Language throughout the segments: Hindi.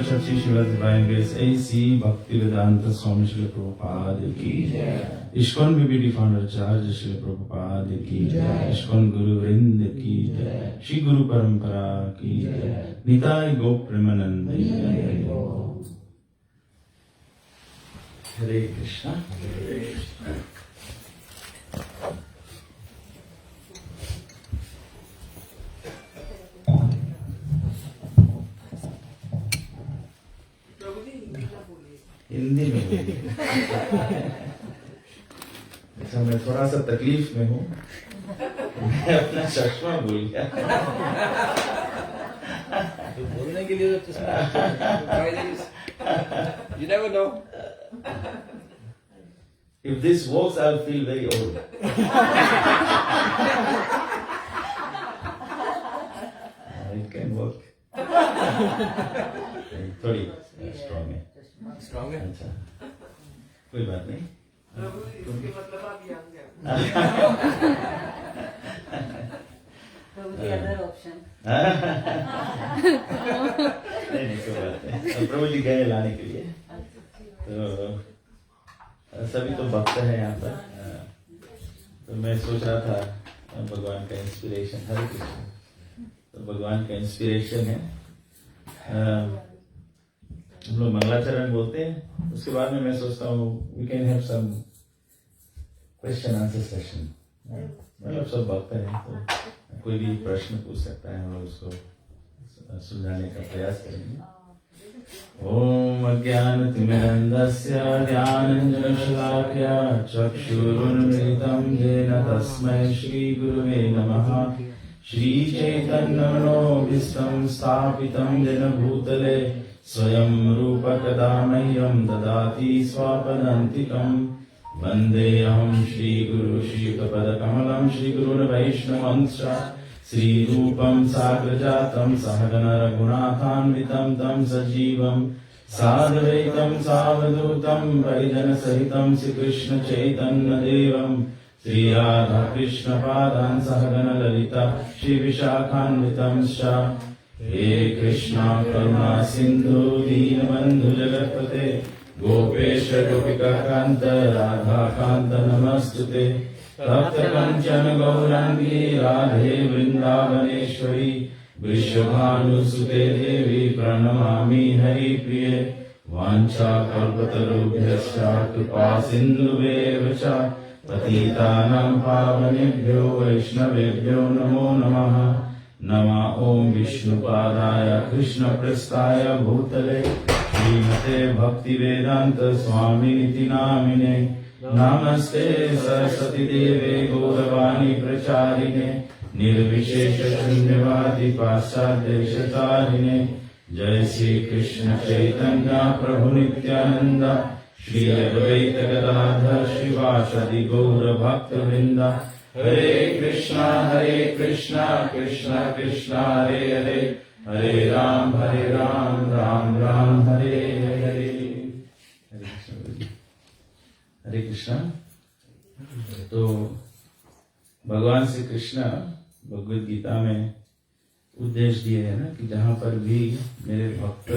चर्ची शिवाजी दिवाएंगे ऐसी भक्ति वेदांत स्वामी श्री प्रभुपाद की जय। ISKCON BBD founder charge Shri Prabhupada की जय। इस्कॉन गुरु वृंद की जय। श्री गुरु परंपरा की जय। निताय गो प्रेमानंद। हरे कृष्णा। हिंदी में अच्छा, मैं थोड़ा सा तकलीफ में हूँ, मैं अपना चश्मा भूल गया। तो बोलने के लिए तो you never know. If this works, I'll feel very old. It can work. थोड़ी स्ट्रॉन्ग है। Strong है? अच्छा, कोई बात नहीं। इसके मतलब आप यंग हैं। प्रभु जी अदर ऑप्शन। नहीं कोई बात नहीं। अब प्रभु जी गए लाने के लिए, तो सभी तो भक्त है यहाँ पर। तो मैं सोच रहा था भगवान का इंस्पिरेशन, हरे कृष्ण, तो भगवान का इंस्पिरेशन है। हम लोग मंगलाचरण बोलते हैं, उसके बाद में मैं सोचता हूँ we can have some question answer session. मतलब सब भक्त हैं, तो कोई भी प्रश्न पूछ सकता है, हम लोग उसको सुलझाने का प्रयास करेंगे। ओम अज्ञानतिमिरन्धस्य ज्ञानाञ्जनशलाकया चक्षुरुन्मिलितं येन तस्मै श्रीगुरुवे नमः। श्रीचैतन्यमनोभीष्टं स्थापितं येन भूतले स्वयं रूपकदा मह्यं ददाति स्वापदान्तिकम्। वन्देऽहं श्रीगुरु श्रीयुतपदकमलं श्रीगुरुन् वैष्णवंश्च श्रीरूपं साग्रजातं सहगण रघुनाथान्वितं तं सजीवं साद्वैतं सावधूतं परिजनसहितं श्रीकृष्ण चैतन्यदेवं श्रीराधाकृष्णपादान् सहगण ललिता श्रीविशाखान्वितं च। हे कृष्णा करुणा सिंधु दीनबंधु जगत्पते गोपेश गोपिकाकांत राधाकांत नमस्तुते। तप्त कंचन गौरांगी राधे वृंदावनेश्वरी वृषभानुसुते देवी प्रणमामि हरिप्रिये। वाञ्छाकल्पतरुभ्यश्च कृपा सिन्धुभ्येव च पतितानां पावनेभ्यो वैष्णवेभ्यो नमो नमः। नमः ओम विष्णुपादाय कृष्णप्रेष्ठाय भूतले श्रीमते भक्तिवेदांत स्वामिनिति नामिने। नमस्ते सरस्वती देवे गौरवाणी प्रचारिणे निर्विशेष शून्यवादी पाश्चात्य देशतारिणे। जय श्री कृष्ण चैतन्य प्रभु नित्यानंद श्री अद्वैत गदाधर श्रीवासदि गौर भक्तवृंद। हरे कृष्णा कृष्णा कृष्णा हरे हरे, हरे राम राम राम हरे हरे। हरे कृष्णा। तो भगवान श्री कृष्ण भगवद गीता में उपदेश दिए है ना कि जहाँ पर भी मेरे भक्त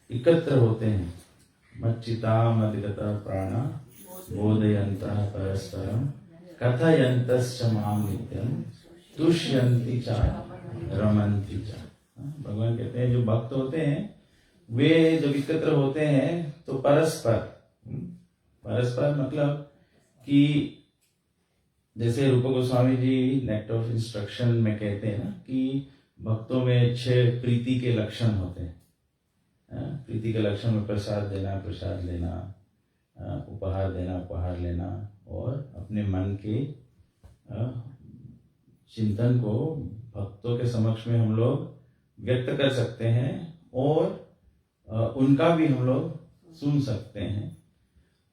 एकत्र होते हैं, मच्चिता मदिगता प्राणा बोधयन्तः परस्परम कथयन्तश्च मां नित्यं तुष्यन्ति च रमन्ति च। भगवान कहते हैं जो भक्त होते हैं वे जब एकत्र होते हैं तो परस्पर मतलब कि जैसे रूप Goswami ji naked of instruction में कहते हैं ना कि भक्तों में 6 प्रीति के लक्षण होते हैं। प्रीति के लक्षण में प्रसाद देना, प्रसाद लेना, उपहार देना, उपहार लेना, और अपने मन के चिंतन को भक्तों के समक्ष में हम लोग व्यक्त कर सकते हैं और उनका भी हम लोग सुन सकते हैं।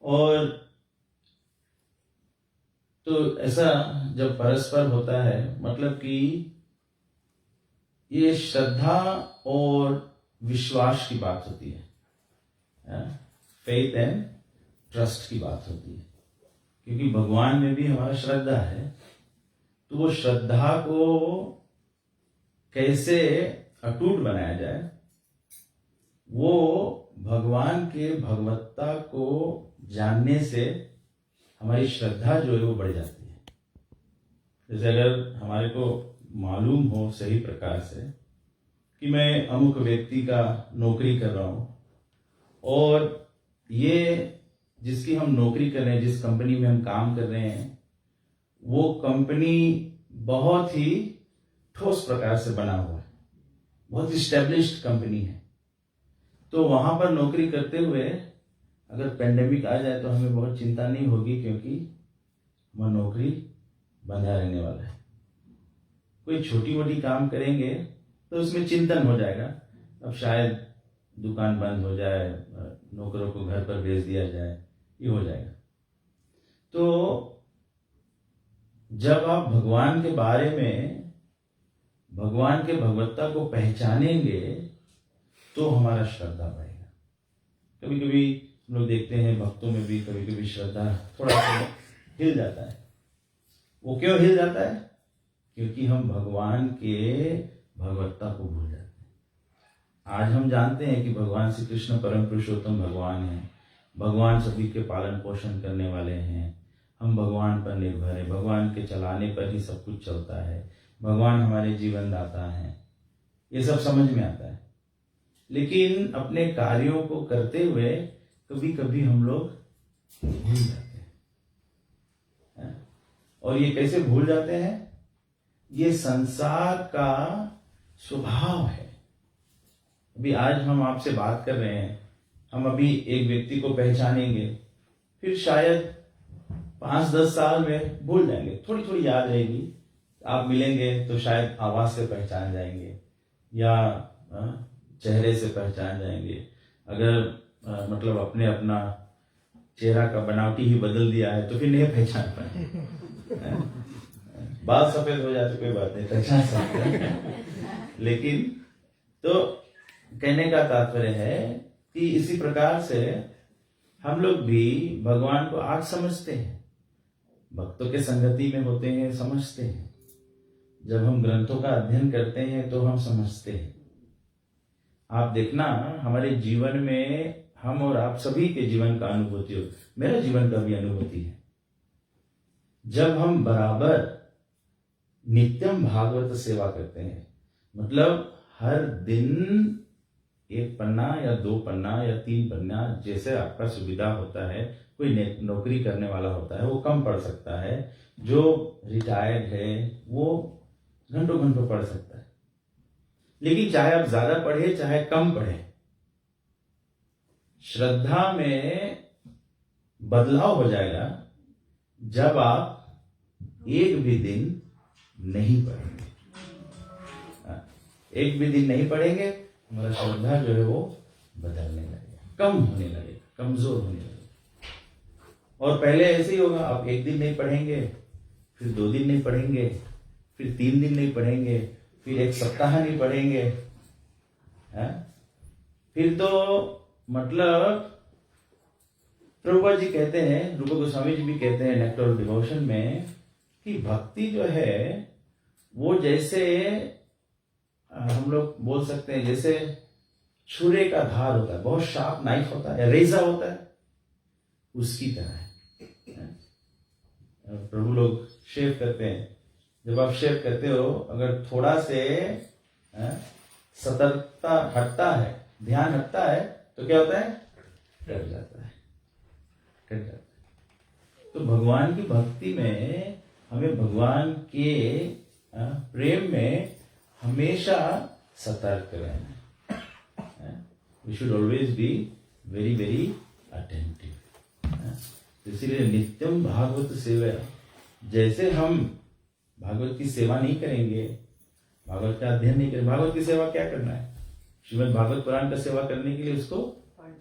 और तो ऐसा जब परस्पर होता है मतलब कि ये श्रद्धा और विश्वास की बात होती है, फेथ एंड ट्रस्ट की बात होती है। क्योंकि भगवान में भी हमारा श्रद्धा है, तो वो श्रद्धा को कैसे अटूट बनाया जाए वो भगवान के भगवत्ता को जानने से हमारी श्रद्धा जो है वो बढ़ जाती है। जैसे अगर हमारे को मालूम हो सही प्रकार से कि मैं अमुक व्यक्ति का नौकरी कर रहा हूं और ये जिसकी हम नौकरी कर रहे हैं, जिस कंपनी में हम काम कर रहे हैं, वो कंपनी बहुत ही ठोस प्रकार से बना हुआ है, बहुत इस्टेब्लिश्ड कंपनी है। तो वहां पर नौकरी करते हुए अगर पेंडेमिक आ जाए तो हमें बहुत चिंता नहीं होगी, क्योंकि हमारी नौकरी बंधा रहने वाला है। कोई छोटी मोटी काम करेंगे तो उसमें चिंतन हो जाएगा, अब शायद दुकान बंद हो जाए, नौकरों को घर पर भेज दिया जाए, ये हो जाएगा। तो जब आप भगवान के बारे में, भगवान के भगवत्ता को पहचानेंगे तो हमारा श्रद्धा बढ़ेगा। कभी कभी हम लोग देखते हैं भक्तों में भी कभी कभी श्रद्धा थोड़ा सा हिल जाता है। वो क्यों हिल जाता है? क्योंकि हम भगवान के भगवत्ता को भूल जाते हैं। आज हम जानते हैं कि भगवान श्री कृष्ण परम पुरुषोत्तम भगवान हैं, भगवान सभी के पालन पोषण करने वाले हैं, हम भगवान पर निर्भर है, भगवान के चलाने पर ही सब कुछ चलता है, भगवान हमारे जीवन दाता हैं, ये सब समझ में आता है। लेकिन अपने कार्यों को करते हुए कभी कभी हम लोग भूल जाते हैं। और ये कैसे भूल जाते हैं? ये संसार का स्वभाव है। अभी आज हम आपसे बात कर रहे हैं, हम अभी एक व्यक्ति को पहचानेंगे, फिर शायद 5-10 साल में भूल जाएंगे, थोड़ी थोड़ी याद रहेगी। आप मिलेंगे तो शायद आवाज से पहचान जाएंगे या चेहरे से पहचान जाएंगे। अगर मतलब अपने अपना चेहरा का बनावटी ही बदल दिया है तो फिर नहीं पहचान पाएंगे। बाल सफेद हो जाए तो कोई बात नहीं, पहचान सकते हैं। लेकिन तो कहने का तात्पर्य है कि इसी प्रकार से हम लोग भी भगवान को आज समझते हैं, भक्तों के संगति में होते हैं, समझते हैं। जब हम ग्रंथों का अध्ययन करते हैं तो हम समझते हैं। आप देखना हमारे जीवन में, हम और आप सभी के जीवन का अनुभूति हो, मेरा जीवन का भी अनुभूति है। जब हम बराबर नित्यम भागवत सेवा करते हैं, मतलब हर दिन 1 पन्ना या 2 पन्ना या 3 पन्ना, जैसे आपका सुविधा होता है। कोई नौकरी करने वाला होता है वो कम पढ़ सकता है, जो रिटायर्ड है वो घंटों घंटों पढ़ सकता है। लेकिन चाहे आप ज्यादा पढ़े चाहे कम पढ़े, श्रद्धा में बदलाव हो जाएगा जब आप एक भी दिन नहीं पढ़ेंगे। एक भी दिन नहीं पढ़ेंगे, हमारा श्रद्धा जो है वो बदलने लगेगा, कम होने लगेगा, कमजोर होने लगेगा। और पहले ऐसे ही होगा, आप एक दिन नहीं पढ़ेंगे, फिर 2 दिन नहीं पढ़ेंगे, फिर 3 दिन नहीं पढ़ेंगे, फिर 1 सप्ताह नहीं पढ़ेंगे, फिर तो मतलब प्रभुपाद जी कहते हैं, रूप गोस्वामी जी भी कहते हैं नेक्टर ऑफ डिवोशन में, कि भक्ति जो है वो जैसे हम लोग बोल सकते हैं जैसे छुरे का धार होता है, बहुत शार्प नाइफ होता है या रेजा होता है, उसकी तरह है। प्रभु लोग शेव करते हैं, जब आप शेव करते हो अगर थोड़ा से सतर्कता हटता है, ध्यान हटता है तो क्या होता है? कट जाता है, कट जाता है। तो भगवान की भक्ति में हमें भगवान के प्रेम में हमेशा सतर्क रहना है। We should always be very very attentive. इसीलिए नित्यम भागवत सेवा, जैसे हम भागवत की सेवा नहीं करेंगे, भागवत का अध्ययन नहीं करेंगे, भागवत की सेवा क्या करना है? श्रीमद् भागवत पुराण का सेवा करने के लिए उसको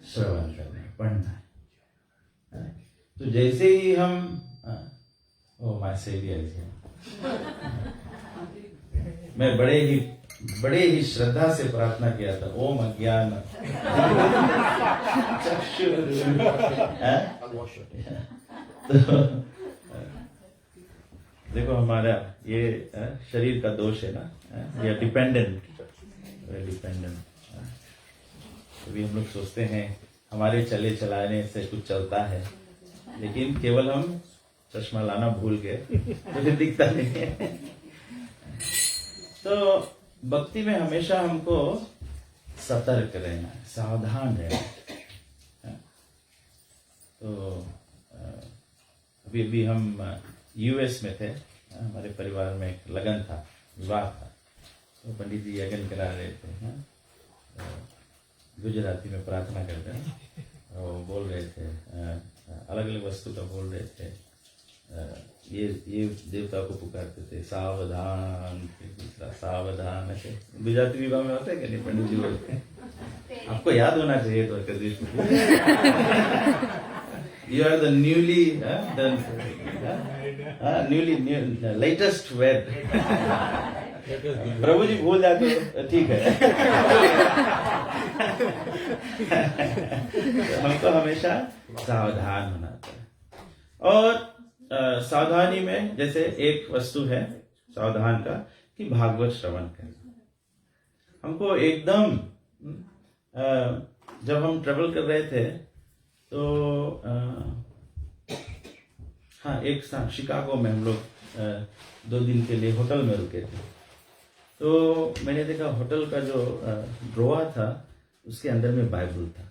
श्रवण करना है, पढ़ना है। तो जैसे ही हम माय सेवियर, मैं बड़े ही श्रद्धा से प्रार्थना किया था, ओम अज्ञान तो देखो हमारा ये शरीर का दोष है ना, ये डिपेंडेंट। कभी हम लोग सोचते हैं हमारे चले चलाने से कुछ चलता है, लेकिन केवल हम चश्मा लाना भूल गए तो फिर दिखता नहीं है। तो भक्ति में हमेशा हमको सतर्क रहना है, सावधान रहना है। तो अभी अभी हम यूएस में थे, हमारे परिवार में एक लगन था, विवाह था, तो पंडित जी यज्ञ करा रहे थे। गुजराती में प्रार्थना करते हैं, वो बोल रहे थे, अलग अलग वस्तु का बोल रहे थे। ये देवता को पुकारते थे, सावधान, दूसरा सावधान। ऐसे गुजराती विवाह में होता है कि नहीं, पंडित जी बोलते हैं, आपको याद होना चाहिए तो कभी। You are the latest wed. प्रभु जी भूल जाते तो ठीक है। तो हमको हमेशा सावधान होना चाहिए। और सावधानी में जैसे एक वस्तु है सावधान का कि भागवत श्रवण करना। हमको एकदम जब हम ट्रेवल कर रहे थे तो हाँ, एक साथ शिकागो में हम लोग 2 दिन के लिए होटल में रुके थे। तो मैंने देखा होटल का जो ड्रॉअर था उसके अंदर में बाइबल था।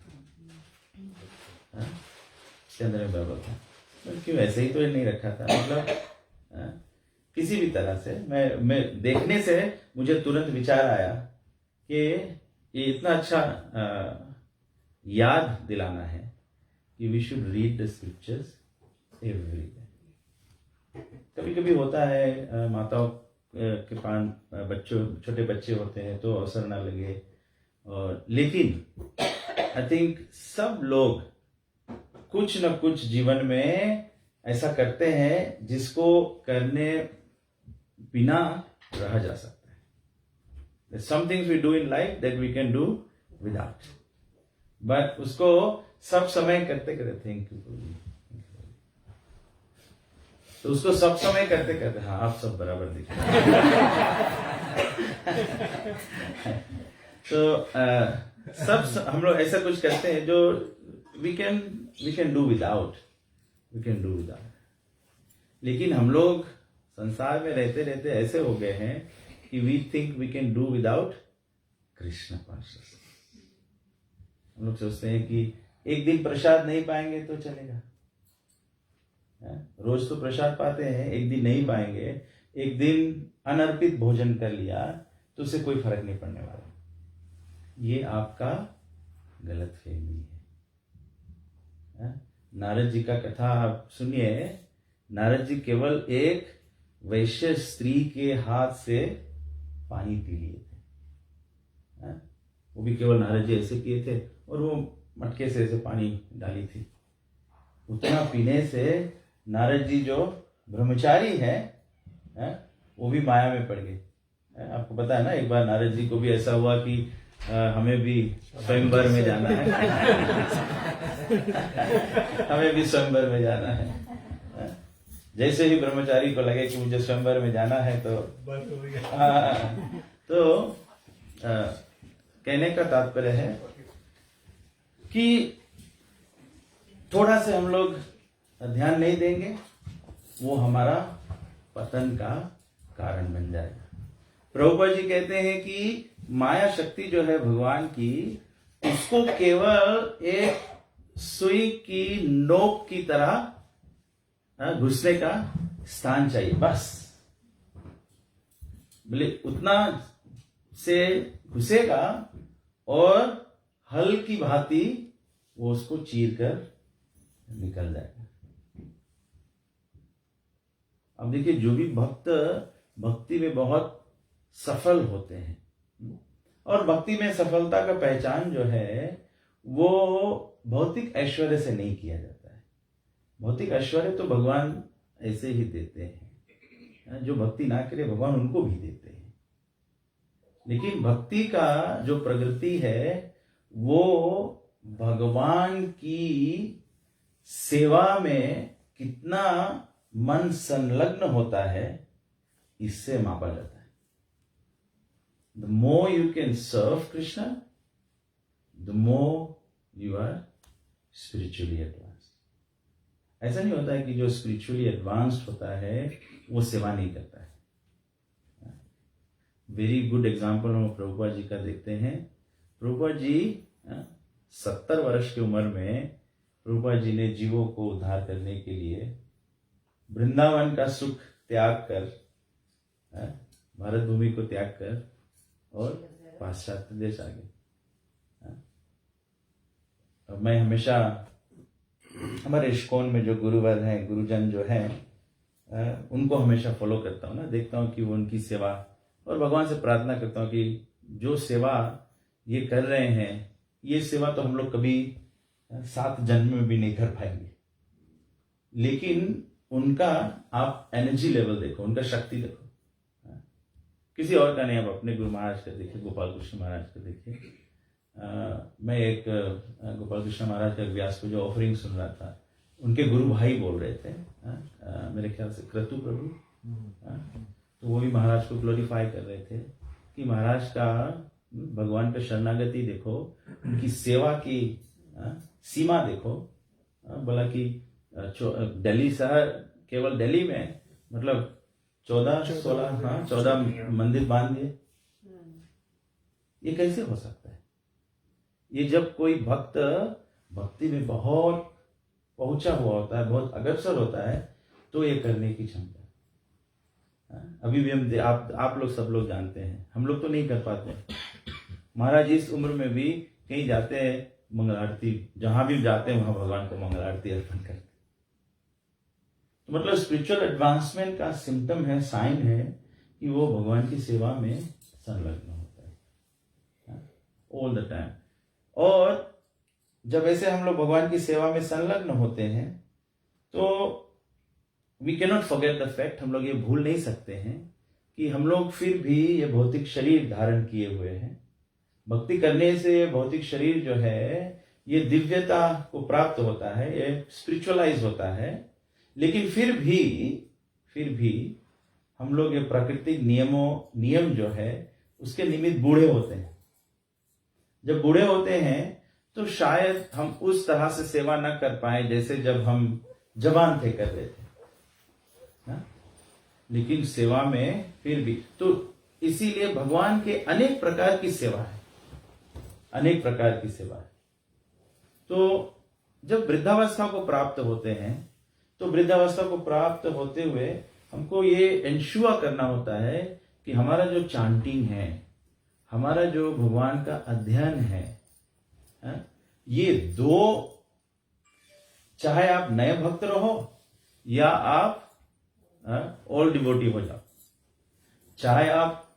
उसके अंदर में बाइबल था, तो क्यों ऐसे ही तो नहीं रखा था, मतलब किसी भी तरह से मैं देखने से मुझे तुरंत विचार आया कि ये इतना अच्छा याद दिलाना है कि we should read the scriptures every day. कभी कभी होता है माताओं के पास बच्चों, छोटे बच्चे होते हैं तो अवसर ना लगे, और लेकिन आई थिंक सब लोग कुछ न कुछ जीवन में ऐसा करते हैं जिसको करने बिना रहा जा सकता है। There's some things we do in life that we can do without, but उसको सब समय करते करते थैंक यू, तो उसको सब समय करते करते, हाँ आप सब बराबर दिख रहे हैं। तो सब हम लोग ऐसा कुछ करते हैं जो we can do without, लेकिन हम लोग संसार में रहते रहते ऐसे हो गए हैं कि we think we can do without Krishna consciousness। हम लोग सोचते हैं कि एक दिन प्रसाद नहीं पाएंगे तो चलेगा, रोज तो प्रसाद पाते हैं, एक दिन नहीं पाएंगे, एक दिन अनर्पित भोजन कर लिया तो उससे कोई फर्क नहीं पड़ने वाला। ये आपका गलतफहमी है। नारद जी का कथा आप सुनिए। नारद जी केवल एक वैश्य स्त्री के हाथ से पानी पी लिए थे, वो भी केवल नारद जी ऐसे किए थे, और वो मटके से ऐसे पानी डाली थी। उतना पीने से नारद जी जो ब्रह्मचारी है वो भी माया में पड़ गए। आपको पता है ना, एक बार नारद जी को भी ऐसा हुआ कि हमें भी स्वयंवर में जाना है। हमें भी स्वयंवर में जाना है। जैसे ही ब्रह्मचारी को लगे कि मुझे स्वयंवर में जाना है तो कहने का तात्पर्य है कि थोड़ा से हम लोग ध्यान नहीं देंगे, वो हमारा पतन का कारण बन जाएगा। प्रभुपाद जी कहते हैं कि माया शक्ति जो है भगवान की, उसको केवल एक सुई की नोक की तरह घुसने का स्थान चाहिए, बस। बोले उतना से घुसेगा और हल की भांति वो उसको चीर कर निकल जाएगा। अब देखिए, जो भी भक्त भक्ति में बहुत सफल होते हैं, और भक्ति में सफलता का पहचान जो है वो भौतिक ऐश्वर्य से नहीं किया जाता है। भौतिक ऐश्वर्य तो भगवान ऐसे ही देते हैं, जो भक्ति ना करे भगवान उनको भी देते हैं। लेकिन भक्ति का जो प्रगति है वो भगवान की सेवा में कितना मन संलग्न होता है, इससे मापा जाता है। The more you can serve Krishna, the more you are spiritually advanced. ऐसा नहीं होता है कि जो स्पिरिचुअली एडवांस्ड होता है वो सेवा नहीं करता है। वेरी गुड एग्जाम्पल हम प्रभुपाद जी का देखते हैं। प्रभुपाद जी 70 वर्ष की उम्र में प्रभुपाद जी ने जीवों को उद्धार करने के लिए वृंदावन का सुख त्याग कर, भारत भूमि को त्याग कर और पाश्चात्य देश आ गए। मैं हमेशा हमारे इस्कॉन में जो गुरुवर हैं, गुरुजन जो हैं, उनको हमेशा फॉलो करता हूँ ना, देखता हूँ कि वो उनकी सेवा, और भगवान से प्रार्थना करता हूँ कि जो सेवा ये कर रहे हैं, ये सेवा तो हम लोग कभी 7 जन्म में भी नहीं कर पाएंगे, लेकिन उनका आप एनर्जी लेवल देखो, उनका शक्ति देखो। किसी और का नहीं, आप अपने गुरु महाराज का देखिए, गोपाल कृष्ण महाराज का देखिए। मैं एक गोपाल कृष्ण महाराज का व्यास को जो ऑफरिंग सुन रहा था, उनके गुरु भाई बोल रहे थे, मेरे ख्याल से क्रतु प्रभु, तो वो भी महाराज को ग्लोरीफाई कर रहे थे कि महाराज का भगवान पे शरणागति देखो, उनकी सेवा की सीमा देखो। बोला कि दिल्ली शहर, केवल दिल्ली में मतलब 14 मंदिर बांध दिए। ये कैसे हो सकता है? ये जब कोई भक्त भक्ति में बहुत पहुंचा हुआ होता है, बहुत अग्रसर होता है, तो ये करने की क्षमता। अभी भी हम आप लोग सब लोग जानते हैं, हम लोग तो नहीं कर पाते। महाराज इस उम्र में भी कहीं जाते हैं, मंगल आरती, जहां भी जाते हैं वहां भगवान को मंगल आरती अर्पण करते हैं। तो मतलब स्पिरिचुअल एडवांसमेंट का सिम्टम है, साइन है कि वो भगवान की सेवा में संलग्न होता है ऑल द टाइम। और जब ऐसे हम लोग भगवान की सेवा में संलग्न होते हैं तो we can not forget the fact, हम लोग ये भूल नहीं सकते हैं कि हम लोग फिर भी ये भौतिक शरीर धारण किए हुए हैं। भक्ति करने से भौतिक शरीर जो है ये दिव्यता को प्राप्त होता है, ये स्पिरिचुअलाइज होता है, लेकिन फिर भी हम लोग ये प्राकृतिक नियम जो है उसके निमित्त बूढ़े होते हैं। जब बूढ़े होते हैं तो शायद हम उस तरह से सेवा न कर पाए जैसे जब हम जवान थे कर रहे थे, लेकिन सेवा में फिर भी तो इसीलिए भगवान के अनेक प्रकार की सेवा है, अनेक प्रकार की सेवा है। तो जब वृद्धावस्था को प्राप्त होते हैं तो वृद्धावस्था को प्राप्त होते हुए हमको ये इंश्योर करना होता है कि हमारा जो चांटिंग है, हमारा जो भगवान का अध्ययन है, ये दो, चाहे आप नए भक्त रहो या आप ओल्ड डिवोटी हो जाओ, चाहे आप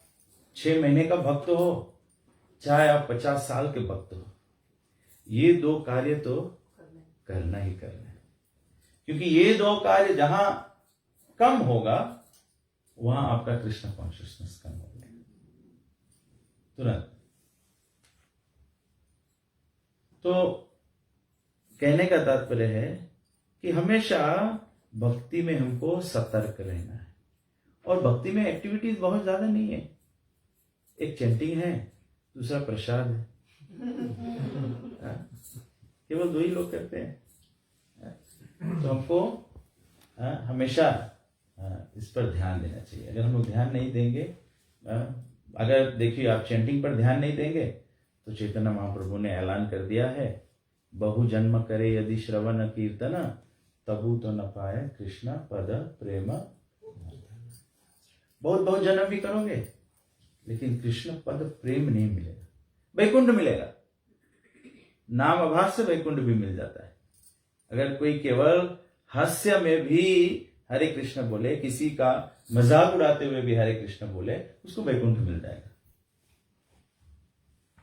6 महीने का भक्त हो, चाहे आप 50 साल के भक्त हो, ये दो कार्य तो करना ही करना है। क्योंकि ये दो कार्य जहां कम होगा वहां आपका कृष्ण कॉन्शियसनेस कम हो जाएगा तुरंत। तो कहने का तात्पर्य है कि हमेशा भक्ति में हमको सतर्क रहना है। और भक्ति में एक्टिविटीज बहुत ज्यादा नहीं है, एक चैंटिंग है, दूसरा प्रसाद है, केवल 2 ही लोग करते हैं। तो हमको हमेशा इस पर ध्यान देना चाहिए। अगर हम लोग ध्यान नहीं देंगे, अगर देखिए आप चैंटिंग पर ध्यान नहीं देंगे तो चैतन्य महाप्रभु ने ऐलान कर दिया है, बहु जन्म करे यदि श्रवण कीर्तन तबु तो न पाए कृष्ण पद प्रेम। बहुत जन्म भी करोगे लेकिन कृष्ण पद प्रेम नहीं मिलेगा। वैकुंठ मिलेगा, नाम आभास से वैकुंठ भी मिल जाता है। अगर कोई केवल हास्य में भी हरे कृष्ण बोले, किसी का मजाक उड़ाते हुए भी हरे कृष्ण बोले, उसको वैकुंठ मिल जाएगा।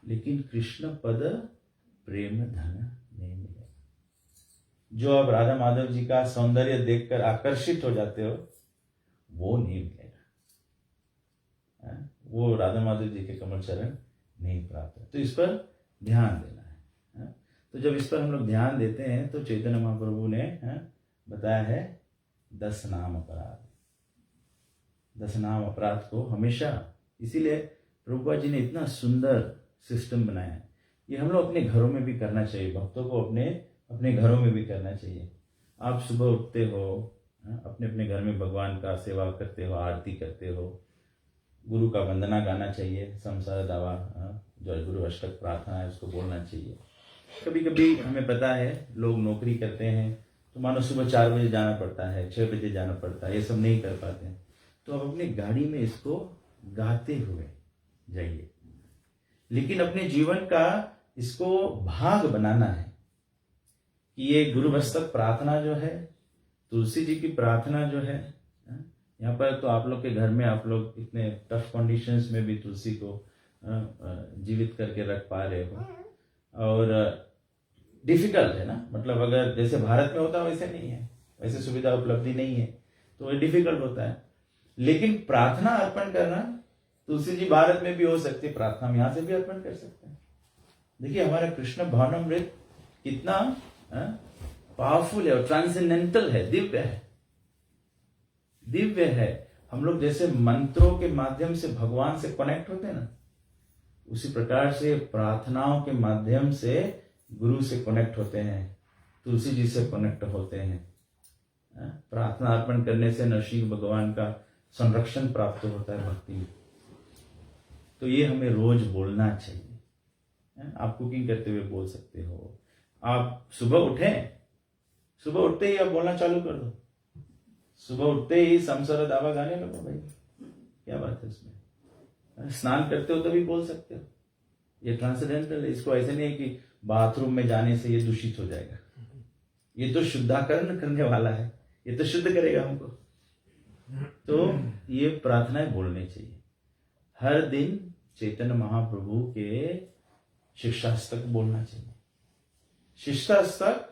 लेकिन कृष्ण पद प्रेम धन नहीं मिलेगा। जो आप राधा माधव जी का सौंदर्य देखकर आकर्षित हो जाते हो वो नहीं मिलेगा, वो राधा माधव जी के कमल चरण नहीं प्राप्त है। तो इस पर ध्यान देना है। तो जब इस पर हम लोग ध्यान देते हैं तो चैतन्य महाप्रभु ने बताया है 10 नाम अपराध। 10 नाम अपराध को हमेशा, इसीलिए प्रभुपाद जी ने इतना सुंदर सिस्टम बनाया है। ये हम लोग अपने घरों में भी करना चाहिए, भक्तों को अपने अपने घरों में भी करना चाहिए। आप सुबह उठते हो, अपने अपने घर में भगवान का सेवा करते हो, आरती करते हो, गुरु का वंदना गाना चाहिए, संसार दावा जो गुरु अष्टक प्रार्थना है उसको बोलना चाहिए। कभी कभी हमें पता है लोग नौकरी करते हैं तो मानो सुबह 4 बजे जाना पड़ता है, 6 बजे जाना पड़ता है, ये सब नहीं कर पाते हैं, तो आप अपनी गाड़ी में इसको गाते हुए जाइए। लेकिन अपने जीवन का इसको भाग बनाना है कि ये गुरु वस्तक प्रार्थना जो है, तुलसी जी की प्रार्थना जो है, यहाँ पर तो आप लोग के घर में आप लोग इतने टफ कंडीशंस में भी तुलसी को जीवित करके रख पा रहे हो, और डिफिकल्ट है ना, मतलब अगर जैसे भारत में होता वैसे नहीं है, वैसे सुविधा उपलब्धि नहीं है, तो ये डिफिकल्ट होता है। लेकिन प्रार्थना अर्पण करना, तुलसी जी भारत में भी हो सकती है, प्रार्थना हम यहाँ से भी अर्पण कर सकते हैं। देखिए हमारा कृष्ण भावनामृत कितना पावरफुल है और ट्रांसेंडेंटल है, दिव्य है, दिव्य है। हम लोग जैसे मंत्रों के माध्यम से भगवान से कनेक्ट होते हैं ना, उसी प्रकार से प्रार्थनाओं के माध्यम से गुरु से कनेक्ट होते हैं, तुलसी जी से कनेक्ट होते हैं। प्रार्थना अर्पण करने से नरसिंह भगवान का संरक्षण प्राप्त होता है भक्ति में। तो ये हमें रोज बोलना चाहिए। आप कुकिंग करते हुए बोल सकते हो, आप सुबह उठें, सुबह उठते ही आप बोलना चालू कर दो, सुबह उठते ही समसर दावा गाने लगो भाई, क्या बात है इसमें। स्नान करते हो तभी बोल सकते हो, ये ट्रांसेंडेंटल है। इसको ऐसे नहीं है कि बाथरूम में जाने से ये दूषित हो जाएगा, ये तो शुद्धाकरण करने वाला है, ये तो शुद्ध करेगा हमको। तो ये प्रार्थनाएं बोलनी चाहिए हर दिन। चैतन्य महाप्रभु के शिक्षास्तक बोलना चाहिए। शिक्षास्तक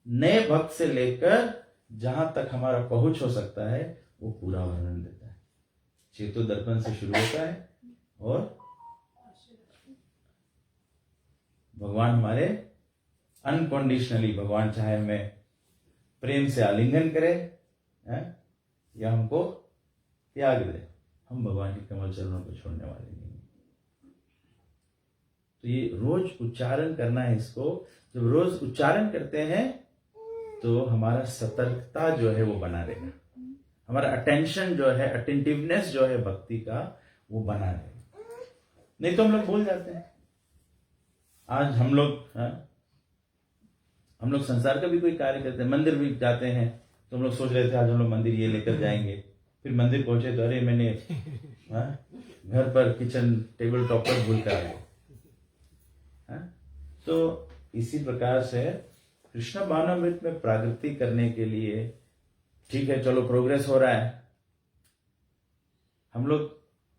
नए भक्त से लेकर जहां तक हमारा पहुंच हो सकता है वो पूरा वर्णन देता है। चेतो दर्पण से शुरू होता है और भगवान हमारे अनकंडीशनली, भगवान चाहे हमें प्रेम से आलिंगन करे या हमको त्याग दे, हम भगवान के कमल चरणों को छोड़ने वाले नहीं। तो ये रोज उच्चारण करना है इसको। जब रोज उच्चारण करते हैं तो हमारा सतर्कता जो है वो बना रहेगा, हमारा अटेंशन जो है, अटेंटिवनेस जो है भक्ति का, वो बना रहेगा। नहीं तो हम लोग भूल जाते हैं। आज हम लोग संसार का भी कोई कार्य करते हैं, मंदिर भी जाते हैं, तो हम लोग सोच रहे थे आज हम लोग मंदिर ये लेकर जाएंगे, फिर मंदिर पहुंचे तो अरे मैंने घर पर किचन टेबल टॉप पर भूल कर आ गए। तो इसी प्रकार से कृष्ण भावनामृत में प्रागृति करने के लिए, ठीक है चलो प्रोग्रेस हो रहा है, हम लोग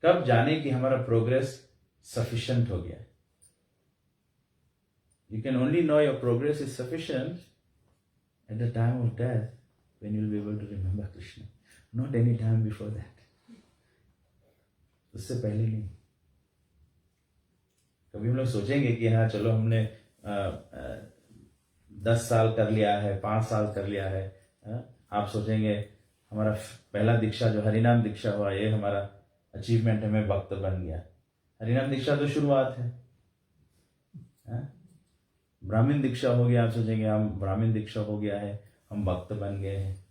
कब जाने कि हमारा प्रोग्रेस सफिशिएंट हो गया है। You can only know your progress is sufficient at the time of death, when you will be able to remember Krishna, not any time before that. उससे पहले नहीं। कभी हम लोग सोचेंगे कि हाँ चलो हमने 10 साल कर लिया है, 5 साल कर लिया है, आप सोचेंगे हमारा पहला दीक्षा जो हरिनाम दीक्षा हुआ, ये हमारा अचीवमेंट है, मैं भक्त बन गया। हरिनाम दीक्षा तो शुरुआत है। ब्राह्मण दीक्षा हो गया, आप सोचेंगे हम ब्राह्मण दीक्षा हो गया है, हम भक्त बन गए हैं।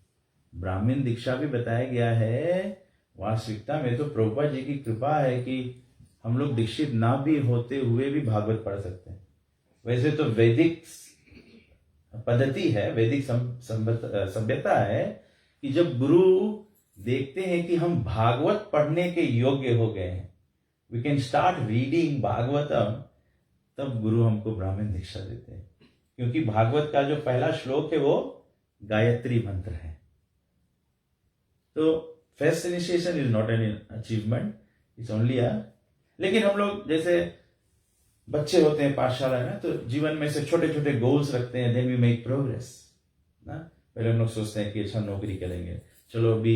ब्राह्मण दीक्षा भी बताया गया है, वास्तविकता में तो प्रभुपाद जी की कृपा है कि हम लोग दीक्षित ना भी होते हुए भी भागवत पढ़ सकते हैं। वैसे तो वैदिक पद्धति है, वैदिक सभ्यता है कि जब गुरु देखते हैं कि हम भागवत पढ़ने के योग्य हो गए हैं, we can start reading Bhagavatam, तब गुरु हमको ब्राह्मण दीक्षा देते हैं। क्योंकि भागवत का जो पहला श्लोक है वो गायत्री मंत्र है। तो first initiation is not an achievement, it's only लेकिन हम लोग जैसे बच्चे होते हैं पाठशाला में, तो जीवन में से छोटे छोटे गोल्स रखते हैं, देन वी मेक प्रोग्रेस ना। पहले हम लोग सोचते हैं कि अच्छा नौकरी करेंगे, चलो अभी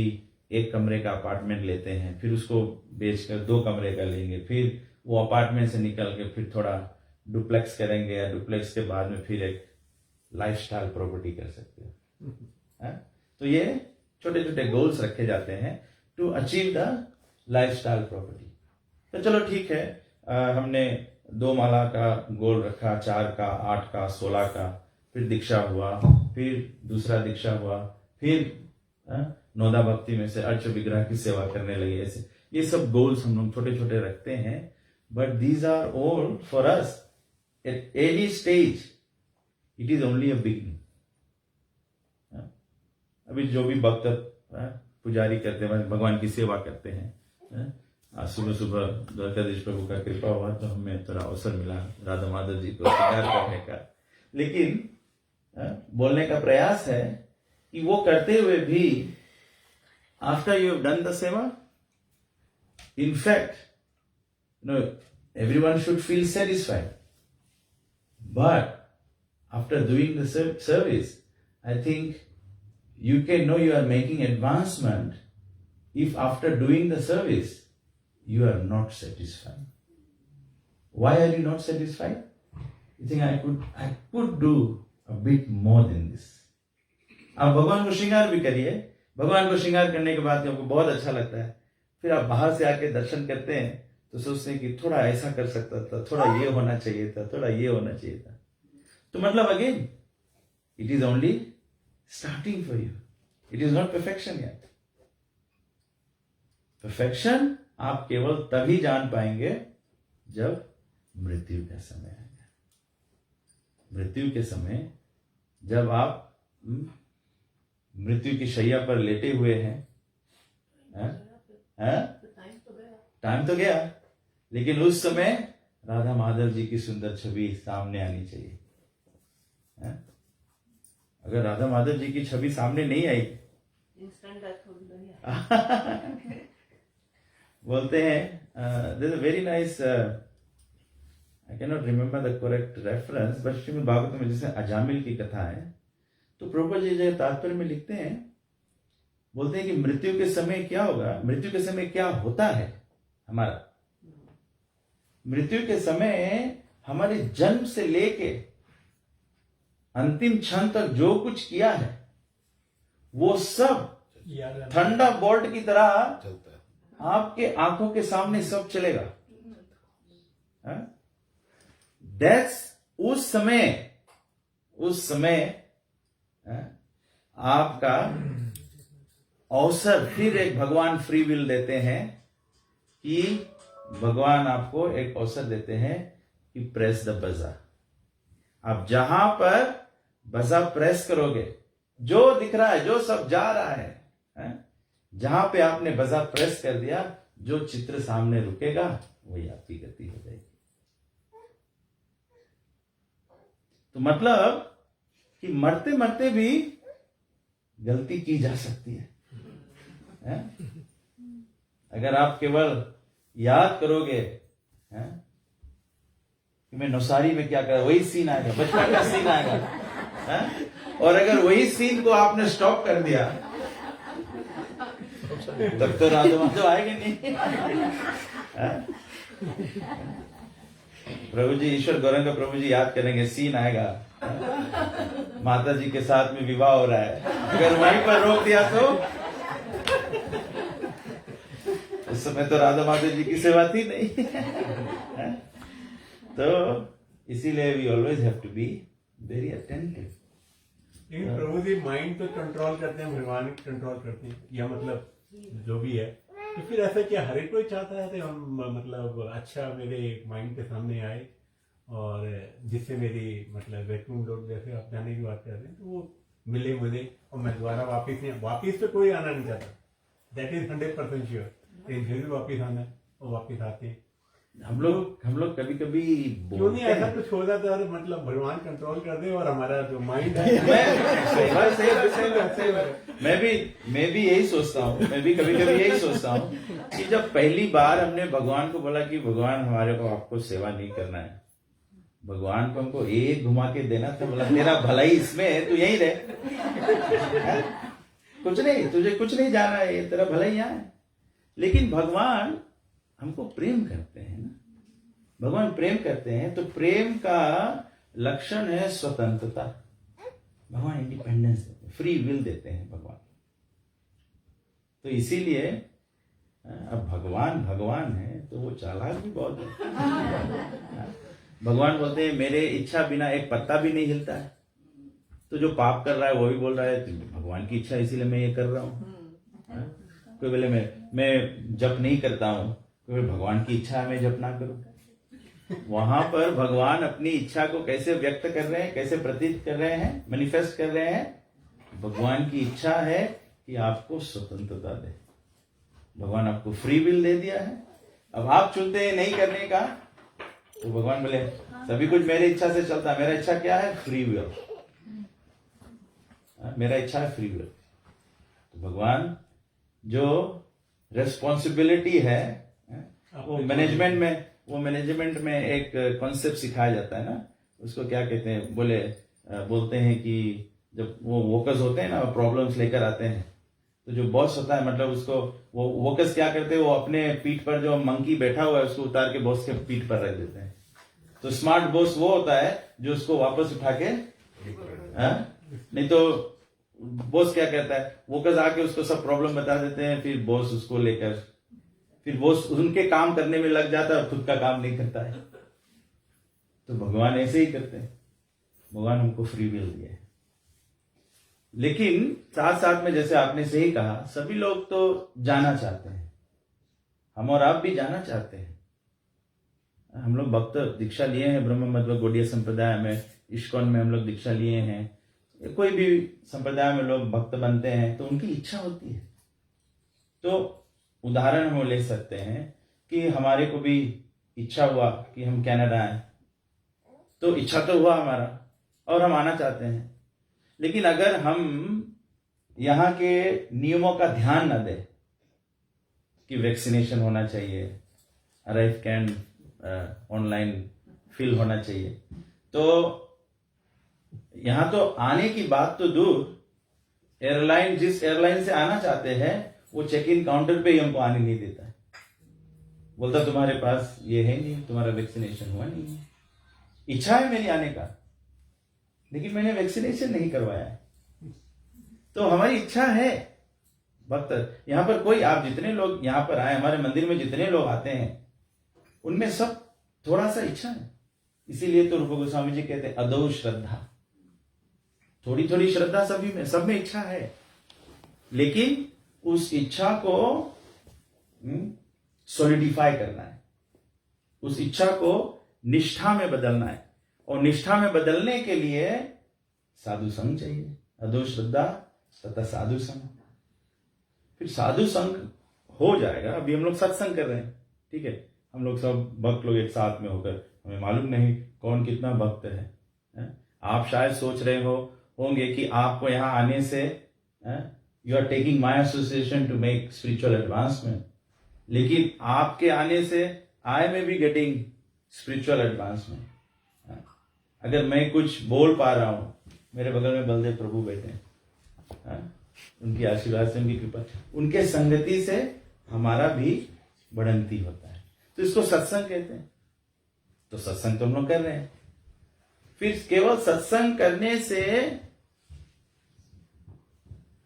1 कमरे का अपार्टमेंट लेते हैं, फिर उसको बेचकर 2 कमरे का लेंगे, फिर वो अपार्टमेंट से निकल के फिर थोड़ा डुप्लेक्स करेंगे, या डुप्लेक्स के बाद में फिर एक लाइफस्टाइल प्रॉपर्टी कर सकते हो। तो ये छोटे छोटे गोल्स रखे जाते हैं to achieve the lifestyle property. तो चलो ठीक है, हमने 2 माला का गोल रखा, 4 का, 8 का, 16 का, फिर दीक्षा हुआ, फिर दूसरा दीक्षा हुआ, फिर नौदा भक्ति में से अर्च विग्रह की सेवा करने लगे। ऐसे ये सब गोल्स हम लोग छोटे छोटे रखते हैं, but these are all for us at any stage, it is only a beginning. अभी जो भी भक्त पुजारी करते हैं, भगवान की सेवा करते हैं, आज सुबह सुबह द्वारकाधीश प्रभु का कृपा हुआ तो हमें थोड़ा अवसर मिला राधा माधव जी को श्रृंगार करने का। लेकिन बोलने का प्रयास है कि वो करते हुए भी after you have done the सेवा, in fact everyone should feel satisfied, but after doing the service, I think you can know you are making advancement if after doing the service you are not satisfied. Why are you not satisfied? You think I could do a bit more than this. आप भगवान को श्रृंगार भी करिए, भगवान को श्रृंगार करने के बाद आपको बहुत अच्छा लगता है, फिर आप बाहर से आके दर्शन करते हैं तो सोचते हैं कि थोड़ा ऐसा कर सकता था, थोड़ा ये होना चाहिए था, थोड़ा ये होना चाहिए था। तो मतलब again it is only starting for you, it is not perfection yet. Perfection आप केवल तभी जान पाएंगे जब मृत्यु का समय आएगा। मृत्यु के समय जब आप मृत्यु की शैया पर लेटे हुए हैं, टाइम तो गया, लेकिन उस समय राधा माधव जी की सुंदर छवि सामने आनी चाहिए। अगर राधा माधव जी की छवि सामने नहीं आई, इंस्टेंट डेथ हो गई। बोलते हैं there is a very nice, I can not remember the correct reference, but Shrimad Bhagavat में जैसे अजामिल की कथा है, तो प्रभुपाद जी जो तात्पर्य में लिखते हैं, बोलते हैं कि मृत्यु के समय क्या होगा, मृत्यु के समय क्या होता है हमारा। मृत्यु के समय हमारे जन्म से लेके अंतिम क्षण तक जो कुछ किया है वो सब ठंडा बोल्ट की तरह चलता है, आपके आंखों के सामने सब चलेगा। दैट्स उस समय आपका अवसर, फिर एक भगवान फ्री विल देते हैं कि भगवान आपको एक अवसर देते हैं कि प्रेस द बजा। आप जहां पर बजा प्रेस करोगे, जो दिख रहा है, जो सब जा रहा है, जहां पे आपने बजा प्रेस कर दिया, जो चित्र सामने रुकेगा वही आपकी गति हो जाएगी। तो मतलब कि मरते मरते भी गलती की जा सकती है। अगर आप केवल याद करोगे कि मैं नौसारी में क्या कर, वही सीन आएगा, बचपन का सीन आएगा। और अगर वही सीन को आपने स्टॉप कर दिया तब तो राधा माधव आएंगे नहीं। प्रभु जी, ईश्वर गौरंग प्रभु जी याद करेंगे, सीन आएगा, माता जी के साथ में विवाह हो रहा है, अगर वहीं पर रोक दिया तो उस समय तो राधा माधव जी की सेवा थी नहीं। तो इसीलिए we always have to be very attentive. लेकिन प्रभु जी माइंड तो कंट्रोल करते हैं, भगवान कंट्रोल करते हैं, या मतलब जो भी है, तो फिर ऐसा क्या हर एक कोई चाहता है कि मतलब अच्छा मेरे माइंड के सामने आए और जिससे मेरी मतलब वैक्यूम लोड जैसे आप जाने की बात कर रहे हैं, तो वो मिले मुझे और मैं दोबारा वापिस पे कोई आना नहीं चाहता। That is 100% sure. फिर भी वापिस आना है और वापिस आते हैं। हम लोग कभी कभी क्यों नहीं ऐसा कुछ हो जाता है, मतलब भगवान कंट्रोल कर दे और हमारा जो माइंड है मैं भी यही सोचता हूँ, मैं भी कभी कभी यही सोचता हूँ कि जब पहली बार हमने भगवान को बोला कि भगवान हमारे को आपको सेवा नहीं करना है, भगवान को हमको एक घुमा के देना था, बोला तेरा भलाई इसमें है, तू यहीं रहे, कुछ नहीं, तुझे कुछ नहीं जाना है, तेरा भलाई यहाँ है। लेकिन भगवान हमको प्रेम करते हैं ना, भगवान प्रेम करते हैं, तो प्रेम का लक्षण है स्वतंत्रता। भगवान इंडिपेंडेंस देते हैं, फ्री विल देते हैं भगवान। तो इसीलिए अब भगवान भगवान है तो वो चालाक भी बहुत है। भगवान बोलते हैं मेरे इच्छा बिना एक पत्ता भी नहीं हिलता है। तो जो पाप कर रहा है वो भी बोल रहा है भगवान की इच्छा इसीलिए मैं ये कर रहा हूँ। कोई बोले मैं जप नहीं करता हूँ, कोई भगवान की इच्छा है मैं जप ना करूँ। वहां पर भगवान अपनी इच्छा को कैसे व्यक्त कर रहे हैं, कैसे प्रतीत कर रहे हैं, मैनिफेस्ट कर रहे हैं। भगवान की इच्छा है कि आपको स्वतंत्रता दे। भगवान आपको फ्री विल दे दिया है। अब आप चुनते हैं नहीं करने का, तो भगवान बोले सभी कुछ मेरी इच्छा से चलता है। मेरा इच्छा क्या है? Free will. मेरा इच्छा है फ्री विल। तो भगवान जो रेस्पॉन्सिबिलिटी है वो मैनेजमेंट में एक कॉन्सेप्ट सिखाया जाता है ना, उसको क्या कहते हैं, बोलते हैं कि जब वो वर्कर्स होते हैं ना, प्रॉब्लम्स लेकर आते हैं, तो जो बॉस होता है मतलब उसको वो वर्कर्स क्या करते हैं, वो अपने पीठ पर जो मंकी बैठा हुआ है उसको उतार के बॉस के पीठ पर रख देते हैं। तो स्मार्ट बॉस वो होता है जो उसको वापस उठा के नहीं तो बॉस क्या कहता है, वर्कर्स आके उसको सब प्रॉब्लम बता देते हैं, फिर बॉस उसको लेकर फिर बॉस उनके काम करने में लग जाता है और खुद का काम नहीं करता है। तो भगवान ऐसे ही करते हैं। भगवान हमको फ्री विल दिया है, लेकिन साथ साथ में जैसे आपने सही कहा, सभी लोग तो जाना चाहते हैं। हम और आप भी जाना चाहते हैं। हम लोग भक्त दीक्षा लिए हैं ब्रह्म मध्व गौड़ीय संप्रदाय में, इस्कॉन में हम लोग दीक्षा लिए हैं, कोई भी संप्रदाय में लोग भक्त बनते हैं तो उनकी इच्छा होती है। तो उदाहरण हम ले सकते हैं कि हमारे को भी इच्छा हुआ कि हम कनाडा आए, तो इच्छा तो हुआ हमारा और हम आना चाहते हैं, लेकिन अगर हम यहाँ के नियमों का ध्यान न दें कि वैक्सीनेशन होना चाहिए, अराइव कैन ऑनलाइन फिल होना चाहिए, तो यहां तो आने की बात तो दूर, एयरलाइन जिस एयरलाइन से आना चाहते हैं वो चेक इन काउंटर पे ही हमको आने नहीं देता है। बोलता तुम्हारे पास ये है नहीं, तुम्हारा वैक्सीनेशन हुआ नहीं है। इच्छा है मेरी आने का, लेकिन मैंने वैक्सीनेशन नहीं करवाया है। तो हमारी इच्छा है भक्त, यहां पर कोई, आप जितने लोग यहां पर आए, हमारे मंदिर में जितने लोग आते हैं, उनमें सब थोड़ा सा इच्छा है। इसीलिए तो रूप गोस्वामी जी कहते हैं अदौ श्रद्धा, थोड़ी थोड़ी श्रद्धा सभी में, सब में इच्छा है, लेकिन उस इच्छा को सॉलिडिफाई करना है, उस इच्छा को निष्ठा में बदलना है, और निष्ठा में बदलने के लिए साधु संग चाहिए। अदौ श्रद्धा तथा साधु संग, फिर साधु संग हो जाएगा। अभी हम लोग सत्संग कर रहे हैं, ठीक है, हम लोग सब भक्त लोग एक साथ में होकर, हमें मालूम नहीं कौन कितना भक्त है। आप शायद सोच रहे होंगे कि आपको यहां आने से you are taking my association to make spiritual advancement, लेकिन आपके आने से आई में भी गेटिंग स्पिरिचुअल एडवांसमेंट। अगर मैं कुछ बोल पा रहा हूं, मेरे बगल में बलदेव प्रभु बैठे हैं, उनकी आशीर्वाद से, उनकी कृपा, उनके संगति से हमारा भी बढ़ंती होता है। तो इसको सत्संग कहते हैं। तो सत्संग तो हम लोग कर रहे हैं। फिर केवल सत्संग करने से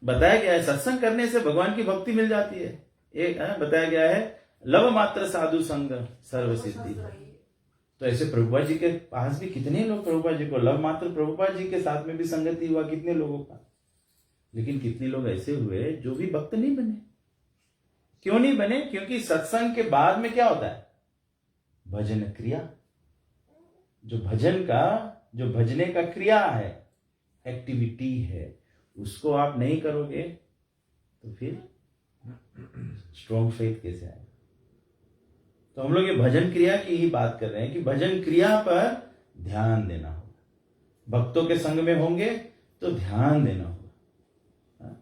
बताया गया है, सत्संग करने से भगवान की भक्ति मिल जाती है। एक बताया गया है लव मात्र साधु संग सर्व सिद्धि। तो ऐसे प्रभुपाद जी के पास भी कितने लोग प्रभुपाद जी को, लव मात्र प्रभुपाद जी के साथ में भी संगति हुआ कितने लोगों का, लेकिन कितने लोग ऐसे हुए जो भी भक्त नहीं बने। क्यों नहीं बने? क्योंकि सत्संग के बाद में क्या होता है? भजन क्रिया। जो भजने का क्रिया है, एक्टिविटी है, उसको आप नहीं करोगे तो फिर स्ट्रॉन्ग फेथ कैसे आएगा? तो हम लोग ये भजन क्रिया की ही बात कर रहे हैं कि भजन क्रिया पर ध्यान देना होगा। भक्तों के संग में होंगे तो ध्यान देना होगा,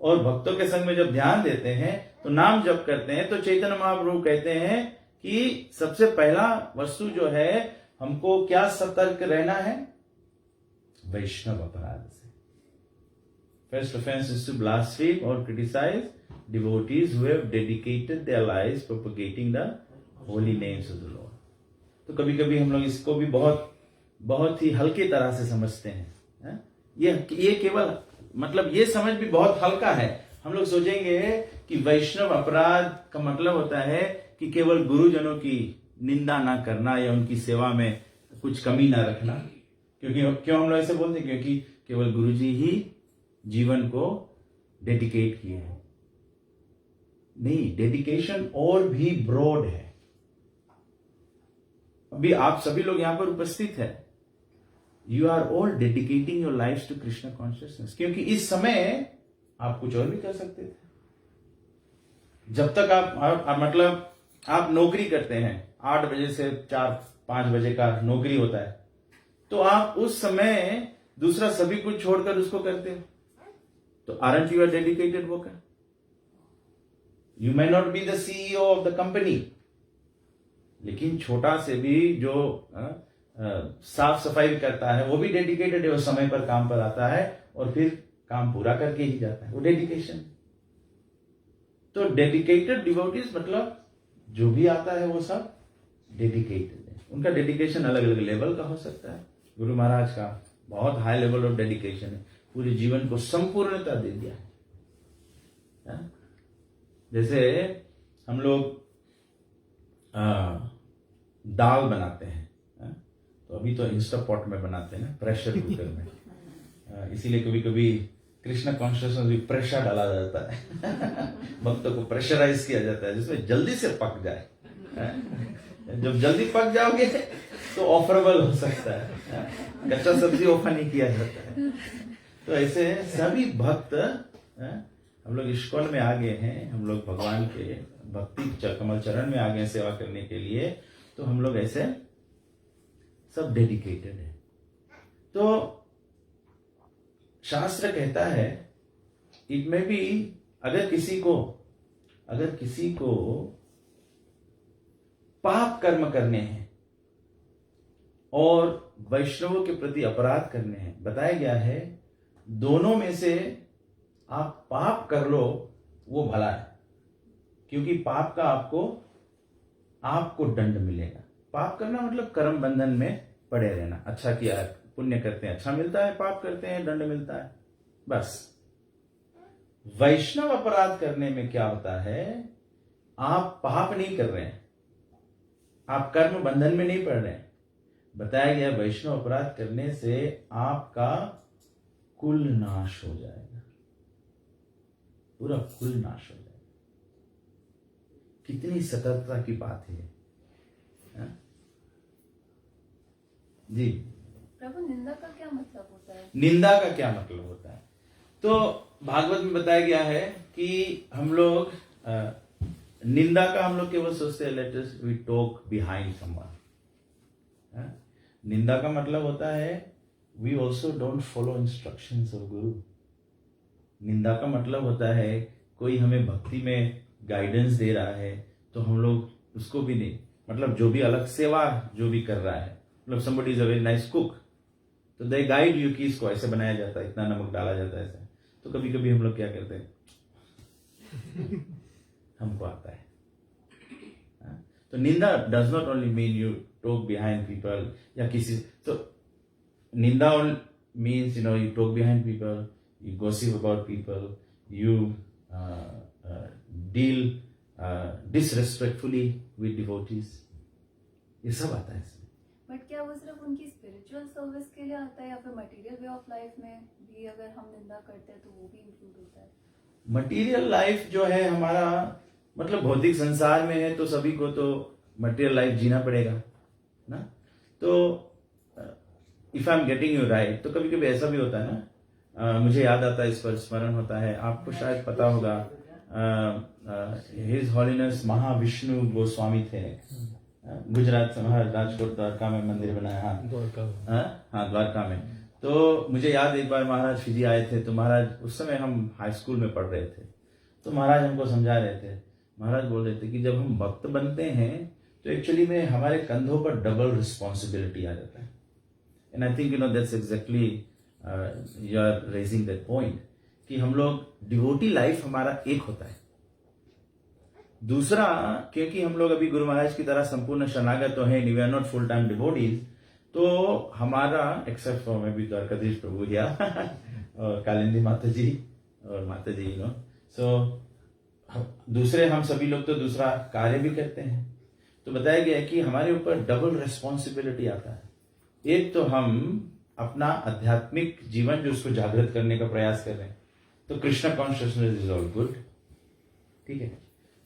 और भक्तों के संग में जब ध्यान देते हैं तो नाम जप करते हैं, तो चैतन्य महाप्रभु कहते हैं कि सबसे पहला वस्तु जो है, हमको क्या सतर्क रहना है? वैष्णव अपराध से। First offense is to blaspheme or criticize devotees who have dedicated their lives propagating the holy names of the Lord. तो कभी कभी हम लोग इसको भी बहुत ही हल्के तरह से समझते हैं। ये केवल मतलब ये समझ भी बहुत हल्का है। हम लोग सोचेंगे कि वैष्णव अपराध का मतलब होता है कि केवल गुरुजनों की निंदा ना करना या उनकी सेवा में कुछ कमी ना रखना। क्योंकि क्यों हम लोग ऐसे बोलते हैं? क्योंकि केवल गुरुजी ही जीवन को डेडिकेट किए हैं। नहीं, डेडिकेशन और भी ब्रॉड है। अभी आप सभी लोग यहां पर उपस्थित है, you are all dedicating your life to Krishna consciousness. क्योंकि इस समय आप कुछ और भी कर सकते थे। जब तक आप मतलब आप नौकरी करते हैं, 8 बजे से 4-5 बजे का नौकरी होता है, तो आप उस समय दूसरा सभी कुछ छोड़कर उसको करते हो, तो aren't you are dedicated worker? You may not be the CEO of the company, लेकिन छोटा से भी जो साफ सफाई करता है वो भी डेडिकेटेड है। वो समय पर काम पर आता है और फिर काम पूरा करके ही जाता है। वो डेडिकेशन। तो डेडिकेटेड डिवोटीज मतलब जो भी आता है वो सब डेडिकेटेड है। उनका डेडिकेशन अलग अलग लेवल का हो सकता है। गुरु महाराज का बहुत हाई लेवल ऑफ डेडिकेशन है, पूरे जीवन को संपूर्णता दे दिया है। जैसे हम लोग दाल बनाते हैं, तो अभी तो इंस्टा पॉट में बनाते हैं ना, प्रेशर कुकर में। इसीलिए कभी कभी कृष्ण कॉन्शियसनेस भी प्रेशर डाला जाता है भक्तों को प्रेशराइज किया जाता है जिसमें जल्दी से पक जाए। जब जल्दी पक जाओगे तो ऑफरेबल हो सकता है, कच्चा सब्जी ऑफर नहीं किया जाता है। तो ऐसे सभी भक्त हम लोग इस्कॉन में आ गए हैं, हम लोग भगवान के भक्ति कमल चरण में आ गए सेवा करने के लिए, तो हम लोग ऐसे सब डेडिकेटेड है। तो शास्त्र कहता है इट में भी अगर किसी को पाप कर्म करने हैं और वैष्णवों के प्रति अपराध करने हैं, बताया गया है दोनों में से आप पाप कर लो वो भला है, क्योंकि पाप का आपको दंड मिलेगा। पाप करना मतलब कर्म बंधन में पड़े रहना। अच्छा किया, पुण्य करते हैं अच्छा मिलता है, पाप करते हैं दंड मिलता है, बस। वैष्णव अपराध करने में क्या होता है, आप पाप नहीं कर रहे हैं, आप कर्म बंधन में नहीं पड़ रहे हैं। बताया गया वैष्णव अपराध करने से आपका कुल नाश हो जाएगा, पूरा कुल नाश हो जाएगा। कितनी सतर्कता की बात है जी। प्रभु, निंदा का क्या मतलब होता है? निंदा का क्या मतलब होता है? तो भागवत में बताया गया है कि हम लोग निंदा का हम लोग केवल सोचते हैं let us we talk behind someone. निंदा का मतलब होता है we also don't follow instructions of guru. निंदा का मतलब होता है कोई हमें भक्ति में गाइडेंस दे रहा है तो हम लोग उसको भी नहीं, मतलब जो भी अलग सेवा जो भी कर रहा है, मतलब somebody is a very nice cook, तो दे गाइड यू कि इसको ऐसे बनाया जाता है, इतना नमक डाला जाता है, ऐसा। तो कभी कभी हम लोग क्या करते हैं हमको आता है। तो निंदा does not only mean you talk behind people या किसी, तो निंदा means you talk behind people, you gossip about people, you deal disrespectfully with devotees, ये सब आता है इसमें। बट क्या वो सिर्फ उनकी स्पिरिचुअल सर्विस के लिए आता है या फिर मटेरियल वे ऑफ लाइफ में भी अगर हम निंदा करते हैं तो वो भी इंक्लूड होता है? मटेरियल लाइफ जो है हमारा, मतलब भौतिक संसार में है तो सभी को तो मटेरियल लाइफ जीना पड़ेगा ना। तो if I am getting you right, तो कभी कभी ऐसा भी होता है ना, मुझे याद आता है, इस पर स्मरण होता है, आपको शायद पता होगा, हिज हॉलीनेस महाविष्णु गोस्वामी थे, गुजरात से राजकोट द्वारका में मंदिर बनाया। हाँ द्वारका में। तो मुझे याद एक बार महाराज फिजी आए थे, तो महाराज उस समय हम हाई स्कूल में पढ़ रहे थे, तो महाराज हमको समझा रहे थे। महाराज बोल रहे थे कि जब हम भक्त बनते हैं तो एक्चुअली में हमारे कंधों पर डबल रिस्पॉन्सिबिलिटी आ जाता है। And I think that's exactly you are raising that point कि हम लोग डिवोटी लाइफ हमारा एक होता है। दूसरा, क्योंकि हम लोग अभी गुरु महाराज की तरह संपूर्ण शरणागत तो है, we are not full time devotees, तो हमारा except for maybe Dwarkadhish Prabhu या और कालिंदी माता जी और माता जी सो दूसरे हम सभी लोग तो दूसरा कार्य भी करते हैं, तो बताया गया है कि हमारे ऊपर डबल रिस्पॉन्सिबिलिटी आता है। एक तो हम अपना आध्यात्मिक जीवन जो उसको जागृत करने का प्रयास कर रहे हैं, तो Krishna consciousness is all good, ठीक है।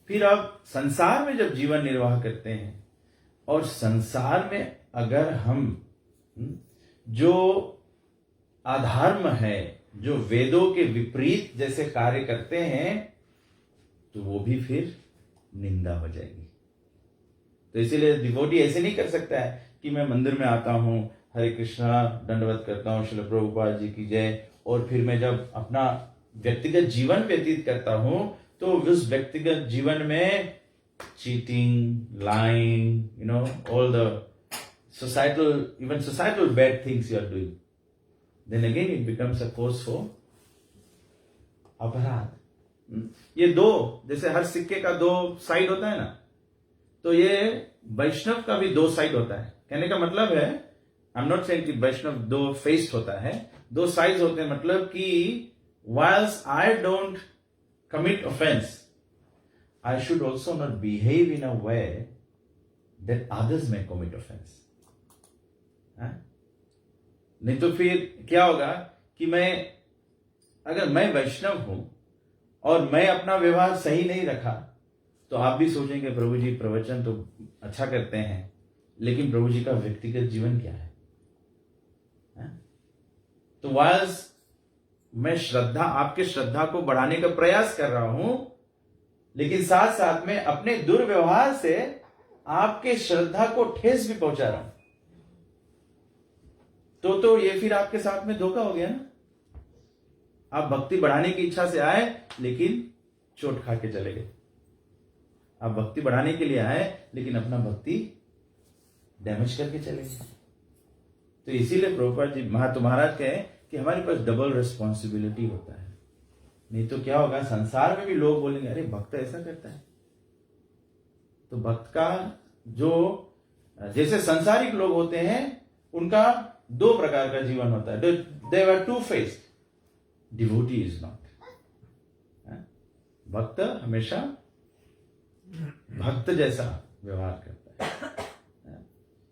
फिर आप संसार में जब जीवन निर्वाह करते हैं और संसार में अगर हम जो अधर्म है, जो वेदों के विपरीत जैसे कार्य करते हैं, तो वो भी फिर निंदा हो जाएगी। तो इसीलिए डिवोटी ऐसे नहीं कर सकता है कि मैं मंदिर में आता हूं, हरे कृष्णा दंडवत करता हूं, श्रील प्रभुपाद जी की जय, और फिर मैं जब अपना व्यक्तिगत जीवन व्यतीत करता हूं तो उस व्यक्तिगत जीवन में cheating, lying, all the societal bad things you are doing, then again it becomes a cause for अपराध। ये दो, जैसे हर सिक्के का दो साइड होता है ना, तो ये वैष्णव का भी दो साइड होता है। कहने का मतलब है, आई एम नॉट सेइंग कि वैष्णव दो फेस्ड होता है, दो साइड्स होते हैं, मतलब कि whilst I don't commit offense, I should also not behave in a way that others may commit offense। नहीं तो फिर क्या होगा कि अगर मैं वैष्णव हूं और मैं अपना व्यवहार सही नहीं रखा, तो आप भी सोचेंगे प्रभु जी प्रवचन तो अच्छा करते हैं, लेकिन प्रभु जी का व्यक्तिगत जीवन क्या है? तो वाइल्स मैं आपके श्रद्धा को बढ़ाने का प्रयास कर रहा हूं, लेकिन साथ साथ में अपने दुर्व्यवहार से आपके श्रद्धा को ठेस भी पहुंचा रहा हूं, तो ये फिर आपके साथ में धोखा हो गया ना। आप भक्ति बढ़ाने की इच्छा से आए, लेकिन चोट खा के चले गए। आप भक्ति बढ़ाने के लिए आए, लेकिन अपना भक्ति डैमेज करके चले गए। तो इसीलिए प्रभुपाद जी महाराज कहे कि हमारे पास डबल रिस्पॉन्सिबिलिटी होता है। नहीं तो क्या होगा, संसार में भी लोग बोलेंगे अरे भक्त ऐसा करता है। तो भक्त का जो जैसे सांसारिक लोग होते हैं, उनका दो प्रकार का जीवन होता है। They were two faced, devotee is not. भक्त हमेशा भक्त जैसा व्यवहार करता है।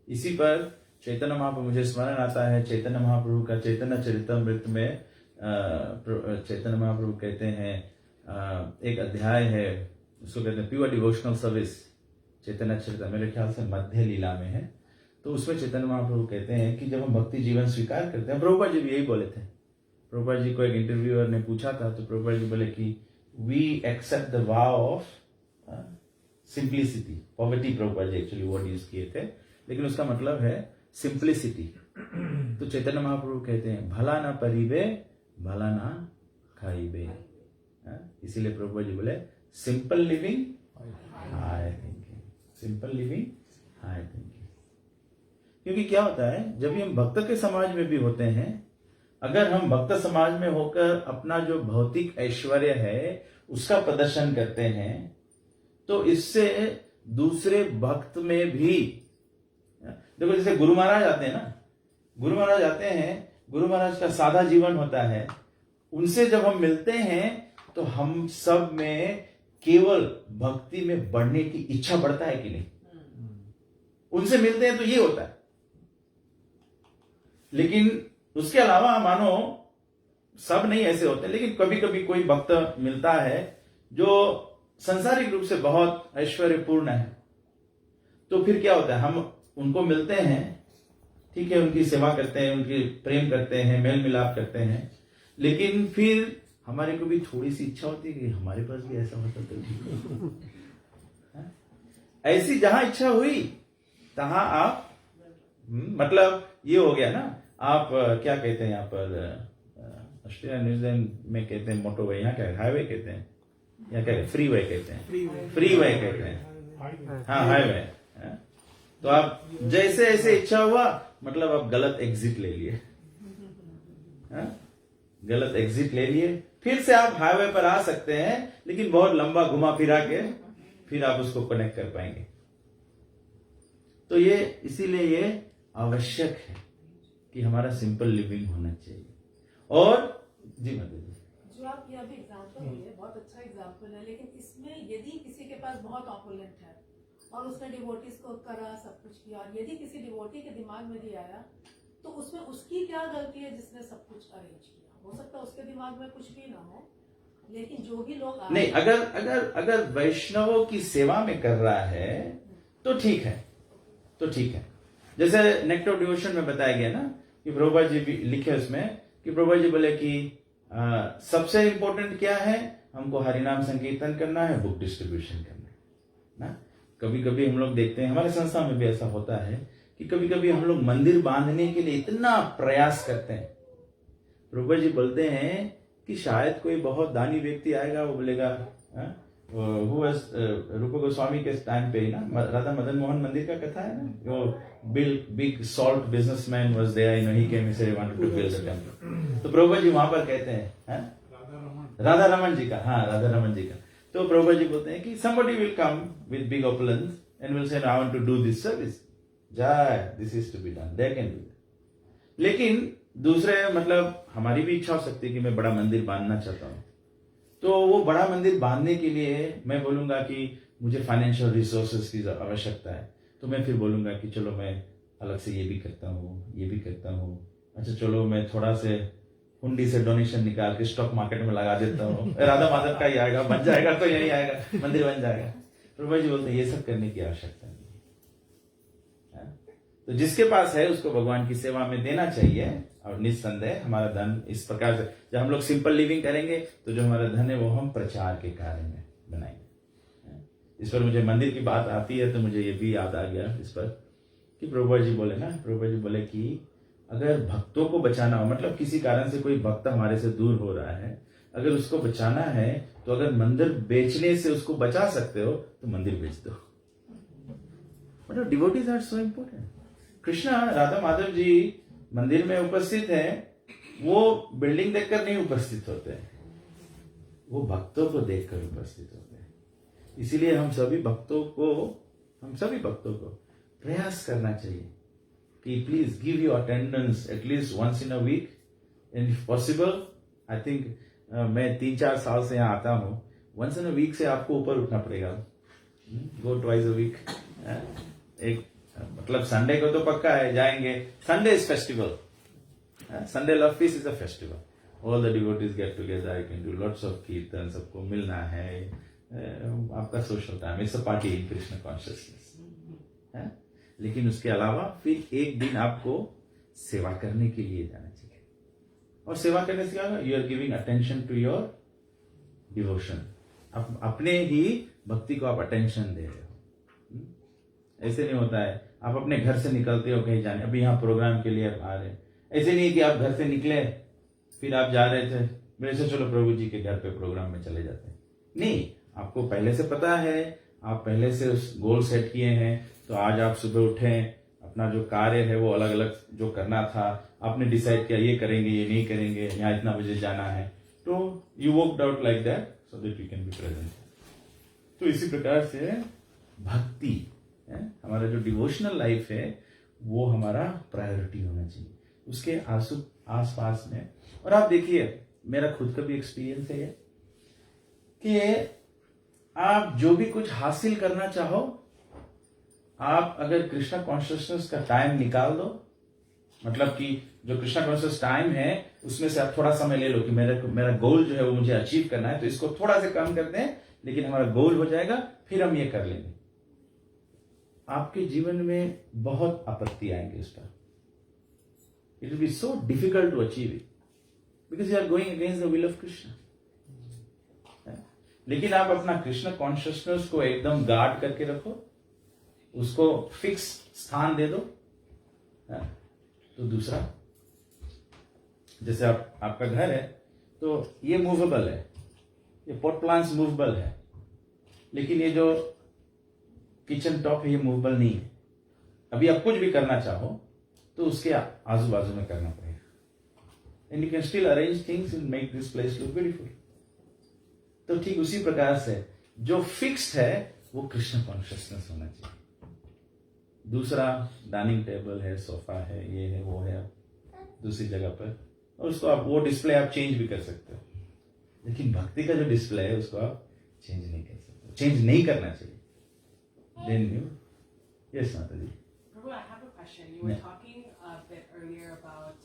इसी पर चैतन्य महाप्रभु, मुझे स्मरण आता है चैतन्य महाप्रभु का चैतन्य चरितमृत में चैतन्य महाप्रभु कहते हैं, एक अध्याय है उसको कहते हैं प्योर डिवोशनल सर्विस, चैतन्य चरित, मेरे ख्याल से मध्य लीला में है। तो उसमें चैतन्य महाप्रभु कहते हैं कि जब हम भक्ति जीवन स्वीकार करते हैं, प्रभुपाद जी भी यही बोले थे। प्रभुपाद जी को एक इंटरव्यूअर ने पूछा था, तो प्रभुपाद जी बोले कि we accept the vow of simplicity, poverty Prabhupada ji actually word use किए थे, लेकिन उसका मतलब है सिंप्लिसिटी। तो चैतन्य महाप्रभु कहते हैं भला ना परिबे भला ना खाइबे। इसीलिए प्रभुपाद जी बोले simple living high thinking, simple living high thinking. क्योंकि क्या होता है, जब भी हम भक्त के समाज में भी होते हैं, अगर हम भक्त समाज में होकर अपना जो भौतिक ऐश्वर्य है उसका प्रदर्शन करते हैं, तो इससे दूसरे भक्त में भी, देखो जैसे गुरु महाराज आते हैं ना, गुरु महाराज आते हैं, गुरु महाराज का सादा जीवन होता है, उनसे जब हम मिलते हैं तो हम सब में केवल भक्ति में बढ़ने की इच्छा बढ़ता है कि नहीं? उनसे मिलते हैं तो ये होता है। लेकिन उसके अलावा मानो सब नहीं ऐसे होते, लेकिन कभी कभी कोई भक्त मिलता है जो संसारिक रूप से बहुत ऐश्वर्यपूर्ण है, तो फिर क्या होता है, हम उनको मिलते हैं, ठीक है, उनकी सेवा करते हैं, उनकी प्रेम करते हैं, मेल मिलाप करते हैं, लेकिन फिर हमारे को भी थोड़ी सी इच्छा होती है कि हमारे पास भी ऐसा होता तो ठीक है। ऐसी जहां इच्छा हुई तहां आप, मतलब ये हो गया ना, आप क्या कहते हैं यहाँ पर ऑस्ट्रेलिया न्यूजीलैंड में कहते हैं मोटरवे, यहाँ क्या है, हाईवे कहते हैं, या क्या फ्री वे कहते हैं, फ्री वे कहते हैं, हाँ हाईवे। तो आप जैसे ऐसे इच्छा हुआ, मतलब आप गलत एग्जिट ले लिए, गलत एग्जिट ले लिए, फिर से आप हाईवे पर आ सकते हैं, लेकिन बहुत लंबा घुमा फिरा के फिर आप उसको कनेक्ट कर पाएंगे। तो ये इसीलिए ये आवश्यक है कि हमारा सिंपल लिविंग होना चाहिए। और जी मतलब जो आप ये अभी एग्जाम्पल दिए बहुत अच्छा एग्जाम्पल है, लेकिन इसमें यदि किसी के पास बहुत ऑपोलेंट है और उसने डिवोटीज को करा सब कुछ किया, और यदि किसी डिवोटी के दिमाग में भी आया तो उसमें उसकी क्या गलती है जिसने सब कुछ अरेंज किया? हो सकता है उसके दिमाग में कुछ भी ना हो, लेकिन जो भी लोग आए, नहीं, अगर वैष्णवों की सेवा में कर रहा है तो ठीक है, तो ठीक है। जैसे नेक्ट ऑफ डिवोशन में बताया गया ना कि प्रभुपाद जी भी लिखे उसमें कि प्रभुपाद जी बोले कि सबसे इंपॉर्टेंट क्या है, हमको हरिनाम संकीर्तन करना है, बुक डिस्ट्रीब्यूशन करना है ना। कभी कभी हम लोग देखते हैं, हमारे संस्था में भी ऐसा होता है कि कभी कभी हम लोग मंदिर बांधने के लिए इतना प्रयास करते हैं। प्रभुपाद जी बोलते हैं कि शायद कोई बहुत दानी व्यक्ति आएगा, वो बोलेगा रूप गोस्वामी के टाइम पे ही ना, राधा मदन मोहन मंदिर का कथा है ना, वो big salt businessman was there, you know, he came and said wanted to build the temple. तो प्रभुपाद जी वहां पर कहते हैं राधा रमन जी का, हाँ राधा रमन जी का। तो प्रभुपाद जी बोलते हैं कि somebody will come with big opulence and will say, I want to do this service. Jai, this is to be done. They can do it. लेकिन दूसरे मतलब हमारी भी इच्छा हो सकती है कि मैं बड़ा मंदिर बांधना चाहता हूँ, तो वो बड़ा मंदिर बांधने के लिए मैं बोलूंगा कि मुझे फाइनेंशियल रिसोर्सेज की आवश्यकता है, तो मैं फिर बोलूंगा कि चलो मैं अलग से ये भी करता हूँ, ये भी करता हूँ, अच्छा चलो मैं थोड़ा से हुंडी से डोनेशन निकाल के स्टॉक मार्केट में लगा देता हूँ, राधा माधव का ही आएगा, बन जाएगा तो यही आएगा, मंदिर बन जाएगा। प्रभु जी बोलते हैं ये सब करने की आवश्यकता नहीं है। तो जिसके पास है उसको भगवान की सेवा में देना चाहिए, और निस्संदेह हमारा धन इस प्रकार से, जब हम लोग सिंपल लिविंग करेंगे तो जो हमारा धन है वो हम प्रचार के कार्य में बनाएंगे। इस पर मुझे मंदिर की बात आती है तो मुझे ये भी याद आ गया इस पर कि प्रभु जी बोले ना, प्रभु जी बोले कि अगर भक्तों को बचाना हो, मतलब किसी कारण से कोई भक्त हमारे से दूर हो रहा है, अगर उसको बचाना है तो अगर मंदिर बेचने से उसको बचा सकते हो तो मंदिर बेच दो। मतलब devotees are so important. Krishna Radha Madhav ji मंदिर में उपस्थित है, वो बिल्डिंग देखकर नहीं उपस्थित होते हैं, वो भक्तों को देखकर उपस्थित होते हैं। इसीलिए हम सभी भक्तों को प्रयास करना चाहिए कि please give your attendance at least once in a week, and if possible, I think मैं 3-4 साल से यहाँ आता हूँ, वंस इन अ वीक से आपको ऊपर उठना पड़ेगा, गो ट्वाइस अ वीक। एक मतलब संडे को तो पक्का है जाएंगे, Sunday is festival, Sunday love feast is a festival, all the devotees get together, I can do lots of कीर्तन, सबको मिलना है, आपका social time, it's a party in Krishna consciousness. लेकिन उसके अलावा फिर एक दिन आपको सेवा करने के लिए जाना चाहिए, और सेवा करने से क्या होगा, you are giving attention to your devotion, अपने ही भक्ति को आप अटेंशन दे रहे हो। ऐसे नहीं होता है आप अपने घर से निकलते हो कहीं जाने, अभी यहाँ प्रोग्राम के लिए आप आ रहे हैं, ऐसे नहीं कि आप घर से निकले फिर आप जा रहे थे, मेरे से चलो प्रभु जी के घर पे प्रोग्राम में चले जाते हैं। नहीं, आपको पहले से पता है, आप पहले से उस गोल सेट किए हैं, तो आज आप सुबह उठे, अपना जो कार्य है वो अलग अलग जो करना था आपने डिसाइड किया, ये करेंगे ये नहीं करेंगे, यहाँ इतना बजे जाना है, तो you worked out like that so that you can be present. तो इसी प्रकार से भक्ति है, हमारा जो डिवोशनल लाइफ है वो हमारा प्रायोरिटी होना चाहिए उसके आस पास में। और आप देखिए, मेरा खुद का भी एक्सपीरियंस है कि आप जो भी कुछ हासिल करना चाहो, आप अगर कृष्णा कॉन्शियसनेस का टाइम निकाल दो, मतलब कि जो कृष्णा कॉन्शियस टाइम है उसमें से आप थोड़ा समय ले लो कि मेरा गोल जो है वो मुझे अचीव करना है, तो इसको थोड़ा सा कम करते हैं, लेकिन हमारा गोल हो जाएगा, फिर हम ये कर लेंगे। आपके जीवन में बहुत आपत्ति आएंगे उस पर, it will be so difficult to achieve it because you are going against the will of Krishna. लेकिन आप अपना कृष्ण कॉन्शियसनेस को एकदम गार्ड करके रखो, उसको फिक्स स्थान दे दो। तो दूसरा, जैसे आपका घर है तो ये मूवेबल है, ये पॉट प्लांट्स मूवेबल है, लेकिन ये जो किचन टॉप है ये मूवेबल नहीं है। अभी आप कुछ भी करना चाहो तो उसके आजू बाजू में करना पड़ेगा, and you can still arrange things and make this place look beautiful. तो ठीक उसी प्रकार से जो फिक्स्ड है वो कृष्ण कॉन्शियसनेस होना चाहिए। दूसरा, डाइनिंग टेबल है, सोफा है, ये है वो है दूसरी जगह पर, और उसको आप वो डिस्प्ले आप चेंज भी कर सकते हो। लेकिन भक्ति का जो डिस्प्ले है उसको आप चेंज नहीं कर सकते, चेंज नहीं करना चाहिए. देन यू यस माता जी. Prabhu, I have a question. You were Yeah. talking a bit earlier about,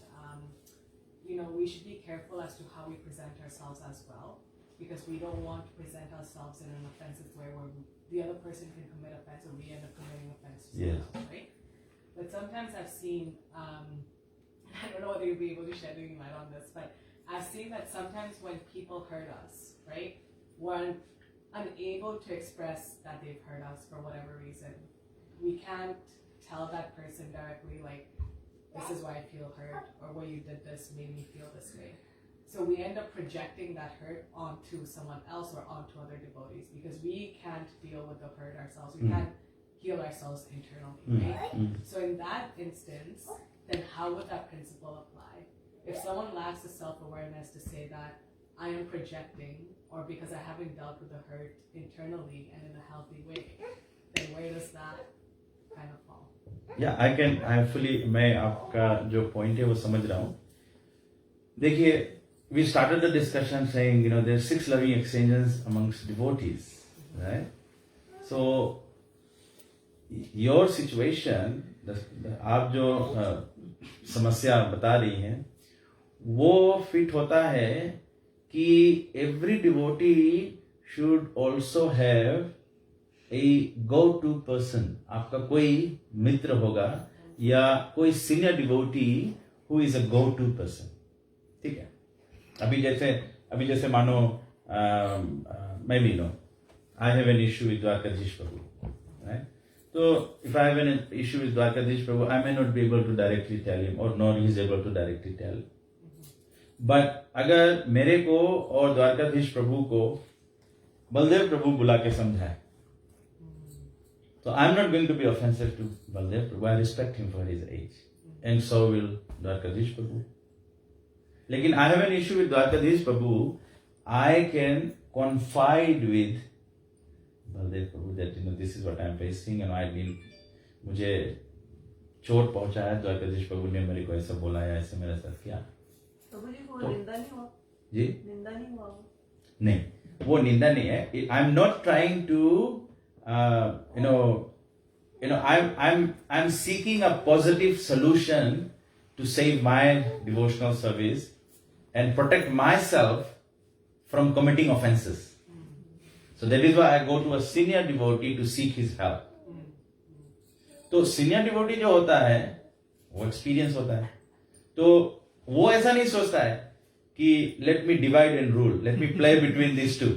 we should be careful as to how we present ourselves as well, because we don't want to present ourselves in an offensive way where the other person can commit offense or we end up committing offense to someone else, right? But sometimes I've seen, I don't know whether you'll be able to shed any light on this, but I've seen that sometimes when people hurt us, right, we're unable to express that they've hurt us for whatever reason. We can't tell that person directly, like, this is why I feel hurt, or what you did this made me feel this way. So we end up projecting that hurt onto someone else or onto other devotees because we can't deal with the hurt ourselves. We can't heal ourselves internally, right? So in that instance, then how would that principle apply? If someone lacks the self-awareness to say that I am projecting, or because I haven't dealt with the hurt internally and in a healthy way, then where does that kind of fall? या आई फुली, मैं आपका जो पॉइंट है वो समझ रहा हूं. देखिए, we started the discussion saying there are 6 loving exchanges amongst devotees, right? So your situation, आप जो समस्या बता रही हैं वो फिट होता है कि every devotee should also have a go to person. आपका कोई मित्र होगा या कोई senior devotee who is a go to person. ठीक है? अभी जैसे मानो मैं भी no I have an issue with Dwarkadhish Prabhu, right? तो if I have an issue with Dwarkadhish Prabhu, I may not be able to directly tell him और nor he is able to directly tell. But अगर मेरे को और द्वारकाधीश प्रभु को बलदेव प्रभु बुला के समझाए, so I'm not going to be offensive to Baldev Prabhu. I respect him for his age, and so will Dwarkadish Prabhu. Lekin I have an issue with Dwarkadish Prabhu. I can confide with Baldev Prabhu that this is what I'm facing, and I mean मुझे चोट पहुंचा है, द्वारकाधीश प्रभु ने मेरे को ऐसा बोला है, ऐसे मेरे साथ किया. प्रभु जी को निंदा नहीं हुआ? जी, निंदा नहीं हुआ? नहीं, वो निंदा नहीं है. I am not trying to I'm seeking a positive solution to save my devotional service and protect myself from committing offenses. So that is why I go to a senior devotee to seek his help. तो senior devotee जो होता है वो experience होता है, तो वो ऐसा नहीं सोचता है कि let me divide and rule, let me play between these two.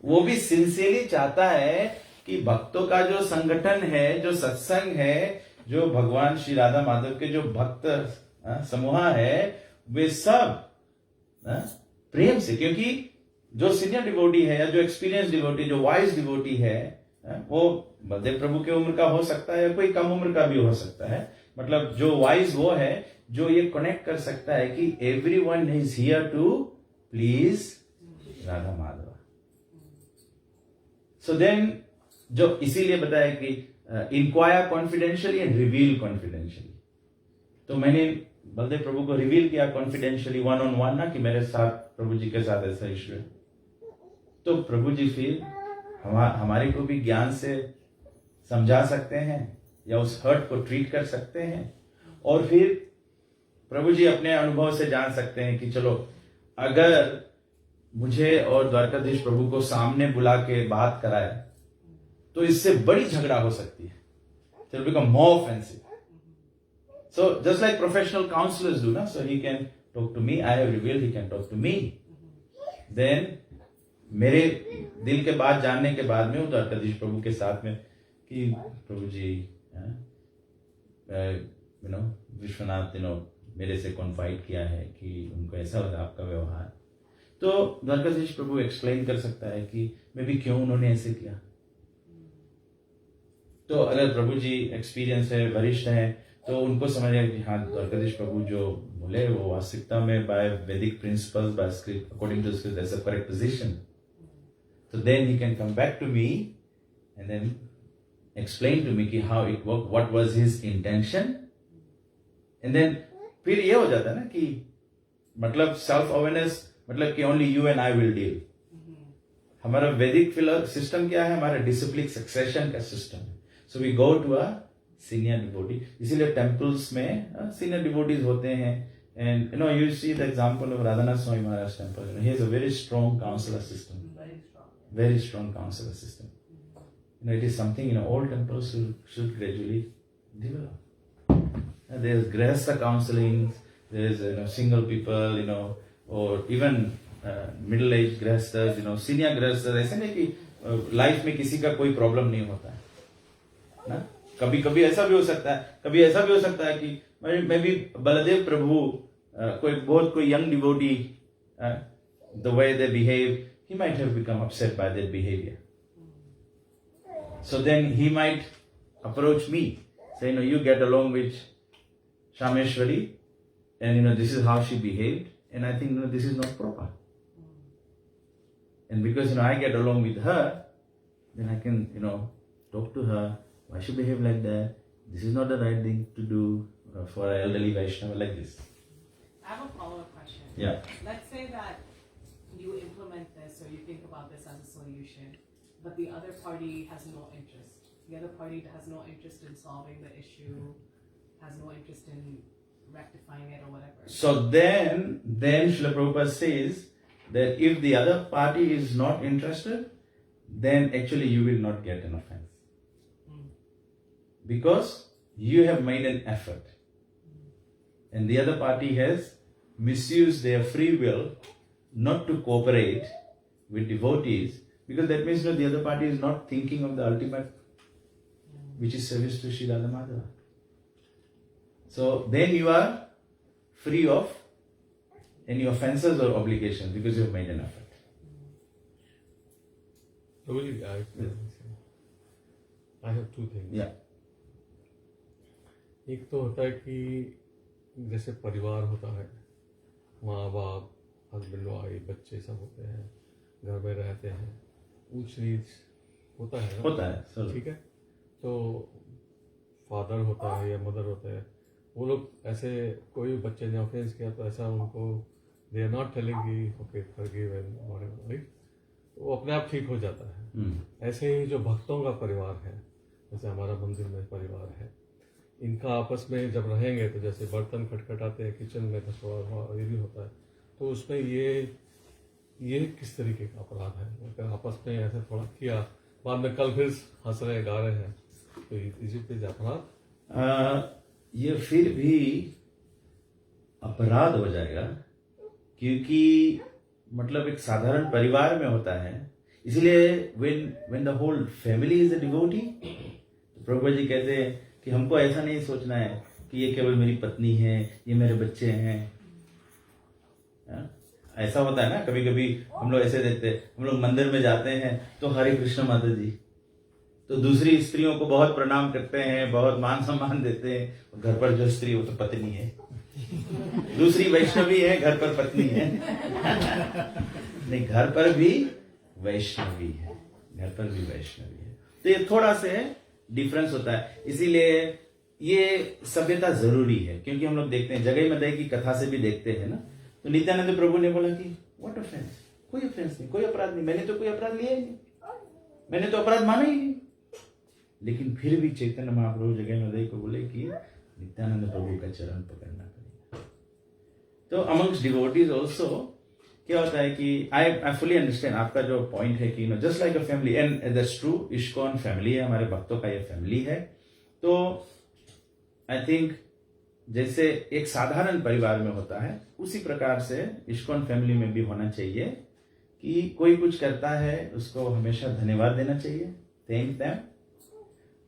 वो भी सिंसियरली चाहता है कि भक्तों का जो संगठन है, जो सत्संग है, जो भगवान श्री राधा माधव के जो भक्त समूह है, वे सब प्रेम से, क्योंकि जो सीनियर डिवोटी है या जो एक्सपीरियंस डिवोटी, जो वाइज डिवोटी है, वो बलदेव प्रभु की उम्र का हो सकता है या कोई कम उम्र का भी हो सकता है. मतलब जो वाइज वो है जो ये कनेक्ट कर सकता है कि everyone is here to please Radha Madhav. So then जो इसीलिए बताया कि enquire confidentially and reveal confidentially. तो मैंने बलदेव प्रभु को रिवील किया कॉन्फिडेंशियली, 1-on-1 ना, कि मेरे साथ प्रभु जी के साथ ऐसा इश्यू है. तो प्रभु जी फिर हमारे को भी ज्ञान से समझा सकते हैं या उस हर्ट को ट्रीट कर सकते हैं, और फिर प्रभु जी अपने अनुभव से जान सकते हैं कि चलो अगर मुझे और द्वारकाधीश प्रभु को सामने बुला के बात कराए तो इससे बड़ी झगड़ा हो सकती है. It will become more offensive. So just like professional counselors do, na, so he can talk to me, I have revealed, he can talk to me. Then मेरे दिल के बात जानने के बाद में वो द्वारकाधीश प्रभु के साथ में कि प्रभु जी विश्वनाथ मेरे से कॉन्फाइड किया है कि उनको ऐसा लगा आपका व्यवहार. तो द्वारकाधीश प्रभु एक्सप्लेन कर सकता है कि मैं भी क्यों उन्होंने ऐसे किया. तो अगर प्रभु जी एक्सपीरियंस है, वरिष्ठ है, तो उनको समझ आए कि हाँ द्वारकाधीश प्रभु जो बोले वो वास्तविकता में by Vedic principles, by script, according to script, that's a correct position. So then he can come back to me and then explain to me कि how it worked, what was his intention, and then फिर ये हो जाता है ना कि मतलब सेल्फ अवेयरनेस, मतलब कि only you and I will deal. हमारा वैदिक सिस्टम क्या है? हमारा डिसिप्लिन सक्सेशन का सिस्टम है। So we go to a senior devotee, इसीलिए टेम्पल्स में सीनियर डिवोटीज होते हैं। And you see the example of Radhanath Swami Maharaj temple, he has a very strong counsellor system, very strong counselor system. It is something all temples should gradually develop. There's grihastha counseling, there's single people, or even middle-aged grihasthas, senior grihasthas. ऐसे नहीं कि लाइफ में किसी का कोई प्रॉब्लम नहीं होता है ना। कभी कभी ऐसा भी हो सकता है, कभी ऐसा भी हो सकता है कि मैं भी बलदेव प्रभु कोई young devotee, the way they behave, he might have become upset by their behavior. So then he might approach me, say, you get along with Shameshwari, and this is how she behaved, and I think this is not proper. And because I get along with her, then I can talk to her. Why she behave like that? This is not the right thing to do for an elderly Vaishnava like this. I have a follow-up question. Yeah. Let's say that you implement this or you think about this as a solution, but the other party has no interest. The other party has no interest in solving the issue, has no interest in rectifying it or whatever. So then Srila Prabhupada says that if the other party is not interested, then actually you will not get an offense. Because you have made an effort. And the other party has misused their free will not to cooperate with devotees, because that means the other party is not thinking of the ultimate, which is service to Sri Radha Madhava. So then you are free of any offenses or obligations because you have made an effort. I have two things. Yeah. एक तो होता है कि जैसे परिवार होता है, माँ बाप, हस्बैंड वाइफ, बच्चे सब होते हैं, घर में रहते हैं, ऊंच नीच होता है ना? होता है सर। ठीक है, तो फादर होता है या मदर होता है, वो लोग ऐसे कोई भी बच्चे ने ऑफेंस किया तो ऐसा उनको दे आर नॉट टेलिंग कि okay forgive and whatever, right? वो अपने आप ठीक हो जाता है। ऐसे ही जो भक्तों का परिवार है, जैसे हमारा मंदिर में परिवार है, इनका आपस में जब रहेंगे तो जैसे बर्तन खटखटाते हैं किचन में तो थोड़ा ये भी होता है, तो उसमें ये किस तरीके का अपराध है? अगर आपस में ऐसे थोड़ा किया, बाद में कल फिर हंस रहे गा रहे हैं, तो इसी पे अपराध ये फिर भी अपराध हो जाएगा, क्योंकि मतलब एक साधारण परिवार में होता है। इसलिए when the whole family is a devotee, तो प्रभुपाद जी कहते हैं कि हमको ऐसा नहीं सोचना है कि ये केवल मेरी पत्नी है, ये मेरे बच्चे हैं। ऐसा होता है ना, कभी कभी हम लोग ऐसे देखते हैं, हम लोग मंदिर में जाते हैं तो हरे कृष्ण माता जी, तो दूसरी स्त्रियों को बहुत प्रणाम करते हैं, बहुत मान सम्मान देते हैं। घर पर जो स्त्री वो तो पत्नी है, दूसरी वैष्णवी है, घर पर पत्नी है। नहीं, घर पर भी वैष्णवी है, घर पर भी वैष्णवी है। तो ये थोड़ा से डिफरेंस होता है। इसीलिए ये सभ्यता जरूरी है, क्योंकि हम लोग देखते हैं जगह मदय की कथा से भी देखते हैं ना, तो नित्यानंद प्रभु ने बोला कि व्हाट ऑफेंस, कोई ऑफेंस नहीं, कोई अपराध नहीं, मैंने तो कोई अपराध लिया ही नहीं, मैंने तो अपराध माना ही नहीं। लेकिन फिर भी चैतन्य महाप्रभु जगह मदय को बोले कि नित्यानंद प्रभु का चरण पकड़ना पड़ेगा। तो अमंग्स डिवोटीज ऑल्सो क्या होता है कि आई फुली अंडरस्टैंड आपका जो पॉइंट है कि just like a family, and that's true, ISKCON family है, हमारे भक्तों का ये फैमिली है। तो आई थिंक जैसे एक साधारण परिवार में होता है, उसी प्रकार से इस्कॉन फैमिली में भी होना चाहिए कि कोई कुछ करता है उसको हमेशा धन्यवाद देना चाहिए, थैंक देम।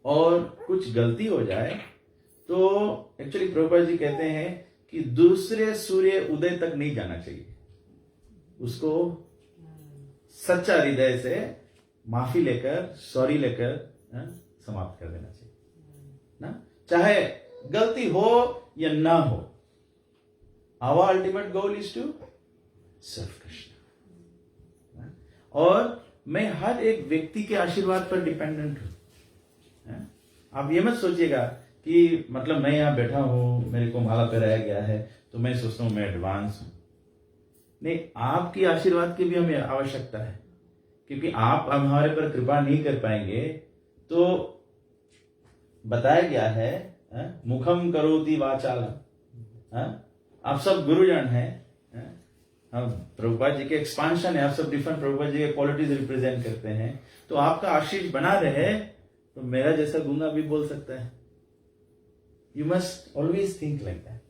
और कुछ गलती हो जाए तो एक्चुअली प्रभुपाद जी कहते हैं कि दूसरे सूर्य उदय तक नहीं जाना चाहिए, उसको सच्चा हृदय से माफी लेकर, सॉरी लेकर समाप्त कर देना चाहिए ना, चाहे गलती हो या ना हो। Our ultimate goal is to serve Krishna. और मैं हर एक व्यक्ति के आशीर्वाद पर डिपेंडेंट हूं। आप ये मत सोचिएगा कि मतलब मैं यहां बैठा हूं, मेरे को माला पहनाया गया है तो मैं सोचता हूं मैं एडवांस हूं। नहीं, आपकी आशीर्वाद की भी हमें आवश्यकता है, क्योंकि आप हमारे पर कृपा नहीं कर पाएंगे। तो बताया गया है, मुखम करोति वाचालम। आप सब गुरुजन हैं, हम प्रभुपाद जी के एक्सपांशन है, आप सब डिफरेंट प्रभुपाद जी के क्वालिटीज रिप्रेजेंट करते हैं। तो आपका आशीष बना रहे, तो मेरा जैसा गूंगा भी बोल सकता है। You must always think like that.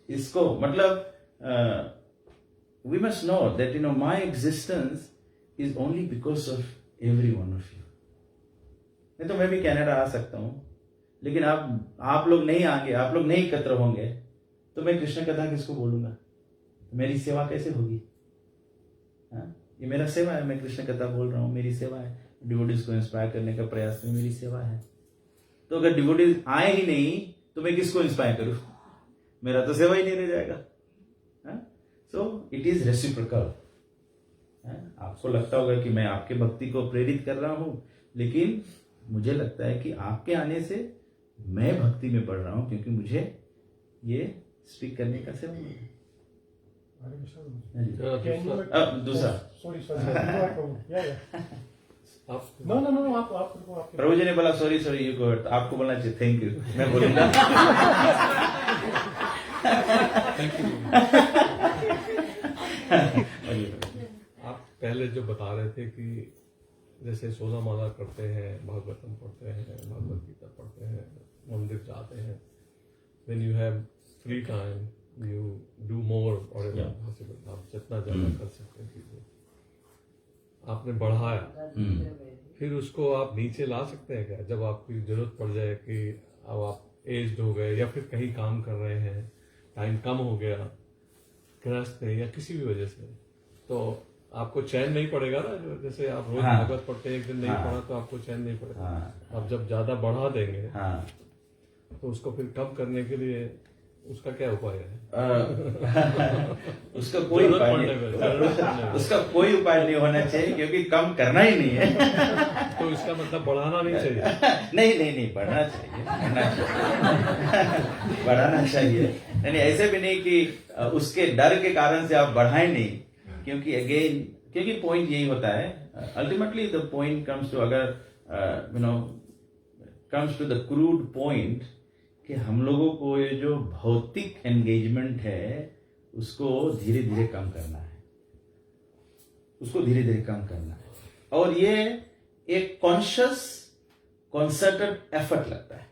इसको मतलब we must know that you know my existence is only because of every one of you. नहीं तो मैं भी कनाडा आ सकता हूं, लेकिन आप लोग नहीं आएंगे, आप लोग नहीं एकत्र होंगे, तो मैं कृष्ण कथा किसको बोलूंगा? मेरी सेवा कैसे होगी? ये मेरा सेवा है, मैं कृष्ण कथा बोल रहा हूँ, मेरी सेवा है। डिवोटीज को इंस्पायर करने का प्रयास में मेरी सेवा है। तो अगर डिवोटीज आए ही नहीं तो मैं किसको इंस्पायर करूं? मेरा तो सेवा ही नहीं रह जाएगा। So it is reciprocal. आपको लगता होगा कि मैं आपके भक्ति को प्रेरित कर रहा हूं, लेकिन मुझे लगता है कि आपके आने से मैं भक्ति में बढ़ रहा हूं, क्योंकि मुझे ये स्पीक करने का सेवा मिला। दूसरा प्रभु जी ने बोला सॉरी यू गो, आपको बोलना चाहिए थैंक यू, मैं बोलूंगा। आप पहले जो बता रहे थे कि जैसे 16 माला करते हैं, भागवतम पढ़ते हैं, भगवत गीता पढ़ते हैं, मंदिर जाते हैं, when you have free time you do more or possible, आप जितना ज्यादा कर सकते हैं चीजें आपने बढ़ाया, फिर उसको आप नीचे ला सकते हैं क्या? जब आपकी जरूरत पड़ जाए कि अब आप एज्ड हो गए या फिर कहीं काम कर रहे हैं, टाइम कम हो गया गृहस्थ है या किसी भी वजह से, तो आपको चैन नहीं पड़ेगा ना? जैसे आप रोज भागवत पढ़ते हैं, एक दिन नहीं पढ़ा तो आपको चैन नहीं पड़ेगा। आप जब ज्यादा बढ़ा देंगे तो उसको फिर कम करने के लिए उसका क्या उपाय है? उसका कोई उपाय नहीं, उसका कोई उपाय नहीं होना चाहिए, क्योंकि कम करना ही नहीं है। तो इसका मतलब बढ़ाना नहीं चाहिए? नहीं बढ़ना चाहिए, बढ़ाना चाहिए। नहीं ऐसे भी नहीं कि उसके डर के कारण से आप बढ़ाएं नहीं, क्योंकि पॉइंट यही होता है, ultimately the point comes to, अगर you know comes to the crude point कि हम लोगों को ये जो भौतिक एंगेजमेंट है उसको धीरे धीरे कम करना है, उसको धीरे धीरे कम करना है। और ये एक कॉन्शियस कॉन्सर्टेड एफर्ट लगता है,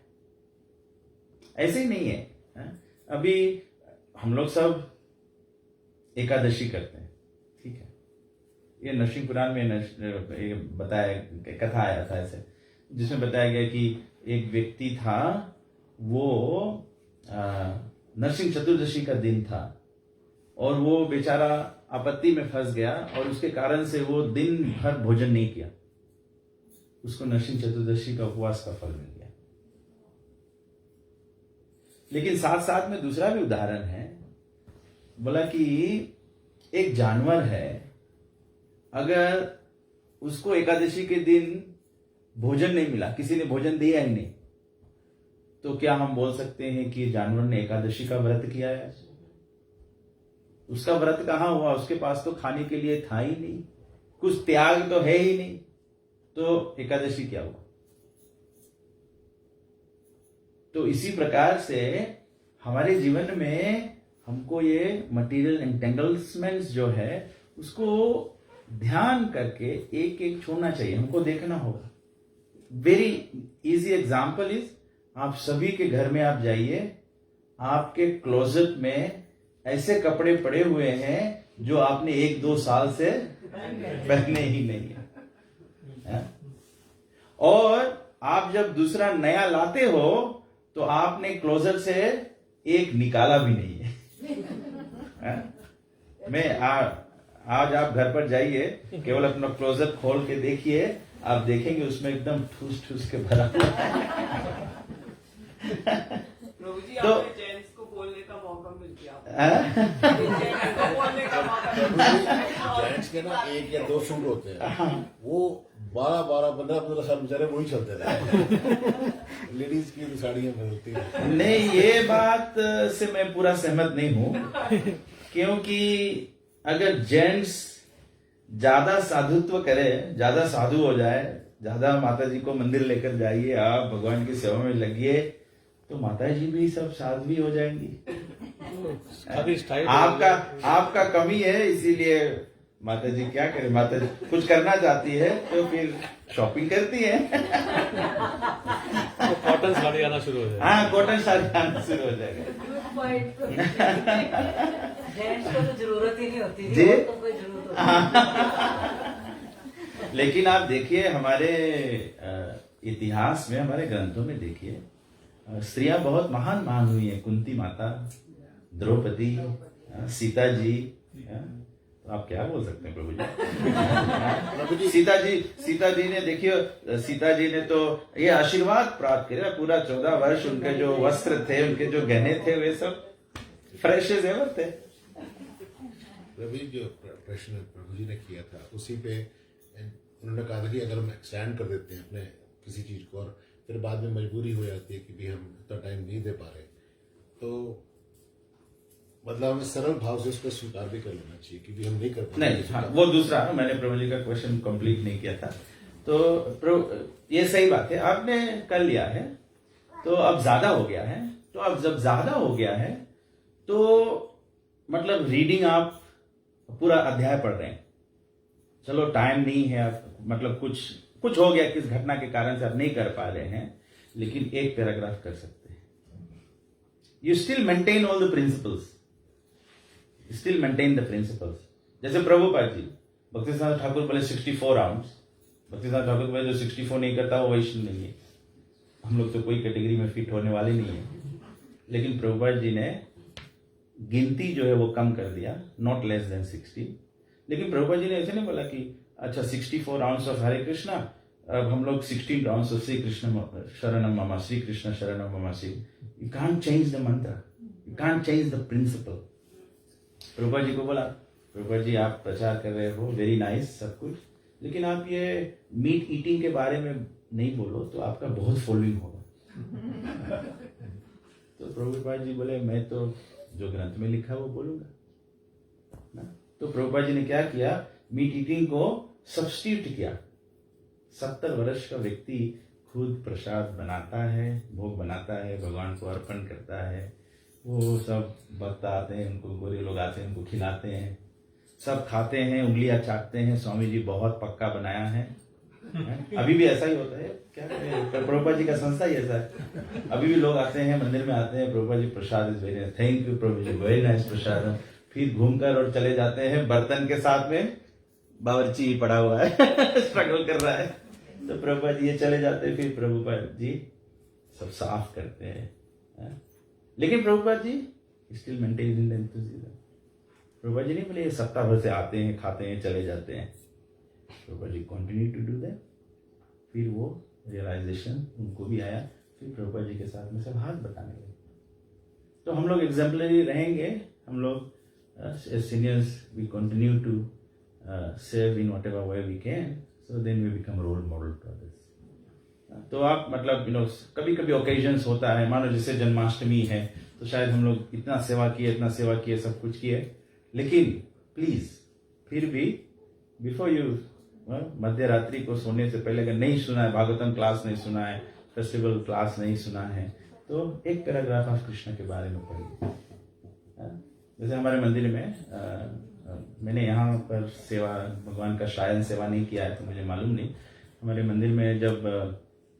ऐसे ही नहीं है। अभी हम लोग सब एकादशी करते हैं, ठीक है, ये नरसिंह पुराण में बताया, कथा आया था ऐसे, जिसमें बताया गया कि एक व्यक्ति था, वो नरसिंह चतुर्दशी का दिन था और वो बेचारा आपत्ति में फंस गया और उसके कारण से वो दिन भर भोजन नहीं किया, उसको नरसिंह चतुर्दशी का उपवास का फल मिल गया। लेकिन साथ साथ में दूसरा भी उदाहरण है, बोला कि एक जानवर है, अगर उसको एकादशी के दिन भोजन नहीं मिला, किसी ने भोजन दिया ही नहीं, तो क्या हम बोल सकते हैं कि जानवर ने एकादशी का व्रत किया है? उसका व्रत कहां हुआ? उसके पास तो खाने के लिए था ही नहीं, कुछ त्याग तो है ही नहीं, तो एकादशी क्या हुआ? तो इसी प्रकार से हमारे जीवन में हमको ये मटेरियल एंटेंगल्समेंट्स जो है उसको ध्यान करके एक एक छोड़ना चाहिए, हमको देखना होगा। वेरी इजी एग्जाम्पल इज, आप सभी के घर में आप जाइए, आपके क्लोजेट में ऐसे कपड़े पड़े हुए हैं जो आपने 1-2 साल से पहने ही नहीं है, और आप जब दूसरा नया लाते हो तो आपने क्लोजेट से एक निकाला भी नहीं है। आज आप घर पर जाइए, केवल अपना क्लोजेट खोल के देखिए, आप देखेंगे उसमें एकदम ठूस ठूस के भरा प्रभु जी, तो आपने जेंट्स को बोलने का मौका मिल गया। जेंट्स को बोलने का मौका मिल गया। जेंट्स के ना 1 या 2 सूट होते हैं, वो 12 15 साल बेचारे वही चलते रहे। लेडीज की तो साड़ियां बदलती हैं। नहीं, ये बात से मैं पूरा सहमत नहीं हूं, क्योंकि अगर जेंट्स ज्यादा साधुत्व करे, ज्यादा साधु हो जाए, ज्यादा माता जी को मंदिर लेकर जाइए, आप भगवान की सेवा में लगिए, तो माता जी भी सब साध्वी हो जाएंगी। खाली स्टाइल आपका कमी है, इसीलिए माता जी क्या करे, माता जी कुछ करना चाहती है तो फिर शॉपिंग करती है। तो कॉटन साड़ी आना शुरू हो जाए। हाँ, कॉटन साड़ी आना शुरू हो जाएगा। जेंट्स को तो जरूरत ही नहीं होती जी। औरतों को जरूरत होती है। लेकिन आप देखिए हमारे इतिहास में, हमारे ग्रंथों में देखिए, स्त्रियां बहुत महान महान हुई हैं। कुंती माता, द्रौपदी, सीता जी, तो आप क्या बोल सकते हैं प्रभु जी। सीता जी ने देखिए, सीता जी ने तो ये आशीर्वाद प्राप्त किया, पूरा 14 वर्ष उनके जो वस्त्र थे, उनके जो गहने थे, वे सब फ्रेश एज एवर थे। रवि, जो प्रश्न प्रभु जी ने किया था उसी पे उन्होंने कहा था कि अगर हम एक्सटेंड कर देते हैं अपने किसी चीज को और फिर बाद में मजबूरी हो जाती है कि भी हम इतना टाइम नहीं दे पा रहे, तो मतलब हमें सरल भाव से उसको स्वीकार भी कर लेना चाहिए कि भी हम नहीं कर पा रहे। नहीं, हाँ, वो दूसरा, मैंने प्रभु जी का क्वेश्चन कंप्लीट नहीं किया था। तो ये सही बात है, आपने कर लिया है, तो अब ज्यादा हो गया है। तो अब जब ज्यादा हो गया है तो मतलब रीडिंग आप पूरा अध्याय पढ़ रहे हैं, चलो टाइम नहीं है, आप मतलब कुछ हो गया, किस घटना के कारण से आप नहीं कर पा रहे हैं, लेकिन एक पैराग्राफ कर सकते हैं। You still maintain all the principles, still maintain the principles. जैसे प्रभुपाद जी, भक्ति सिद्धांत ठाकुर बोले 64 राउंड्स, भक्ति सिद्धांत ठाकुर बोले जो 64 नहीं करता वो वैष्णव नहीं है। हम लोग तो कोई कैटेगरी में फिट होने वाले नहीं है, लेकिन प्रभुपाद जी ने गिनती जो है वो कम कर दिया, नॉट लेस देन 60। लेकिन प्रभुपाद जी ने ऐसे नहीं बोला कि अच्छा 64 राउंड्स ऑफ हरे कृष्णा, अब हम लोग 16 राउंड्स ऑफ श्री कृष्ण शरणम मम, श्री कृष्ण शरणम मम Shri. You can't change the mantra, you can't change the principle. Prabhupad ji को बोला, प्रभुपाद जी आप प्रचार कर रहे हो, वेरी नाइस सब कुछ, लेकिन आप ये मीट ईटिंग के बारे में नहीं बोलो तो आपका बहुत फॉलोइंग होगा। तो प्रभुपाद जी बोले मैं तो जो ग्रंथ में लिखा है वो बोलूंगा ना। तो प्रभुपाद जी ने क्या किया, मीट ईटिंग को सब्स्टिट्यूट किया। 70 वर्ष का व्यक्ति खुद प्रसाद बनाता है, भोग बनाता है, भगवान को अर्पण करता है, वो सब भक्त आते हैं, उनको गोरे लोग आते हैं, उनको खिलाते हैं, सब खाते हैं, उंगलियां चाटते हैं, स्वामी जी बहुत पक्का बनाया है। अभी भी ऐसा ही होता है, क्या करें, प्रभुपाद जी का संस्था ही ऐसा है। अभी भी लोग आते हैं, मंदिर में आते हैं, Prabhupad ji prasad is very nice, thank you Prabhu ji, very nice prasad. फिर घूमकर और चले जाते हैं, बर्तन के साथ में बावर्ची पड़ा हुआ है स्ट्रगल कर रहा है। तो प्रभुपाद जी ये चले जाते हैं, फिर प्रभुपाद जी सब साफ करते हैं। लेकिन Prabhupada ji still maintain enthusiasm. Prabhupada ji नहीं बोले सप्ताह भर से आते हैं, खाते हैं, चले जाते हैं। प्रभुपाद जी कंटिन्यू टू डू दैट। फिर वो रियलाइजेशन उनको भी आया, फिर प्रभुपाद जी के साथ में सब हाथ बताने लगे। तो हम लोग एग्जाम्पलरी रहेंगे, हम लोग seniors we continue to serve in whatever way we can, so then we become role model to others। तो आप मतलब कभी कभी ओकेजन्स होता है, मानो जैसे जन्माष्टमी है, तो शायद हम लोग इतना सेवा किए, सब कुछ किए, लेकिन प्लीज फिर भी बिफोर यू मध्य रात्रि को सोने से पहले अगर नहीं सुना है, भागवतम क्लास नहीं सुना है, फेस्टिवल क्लास नहीं सुना है, तो एक पैराग्राफ आप कृष्ण के बारे में पढ़िए। जैसे हमारे मंदिर में मैंने यहाँ पर सेवा, भगवान का शायद सेवा नहीं किया है तो मुझे मालूम नहीं। हमारे मंदिर में जब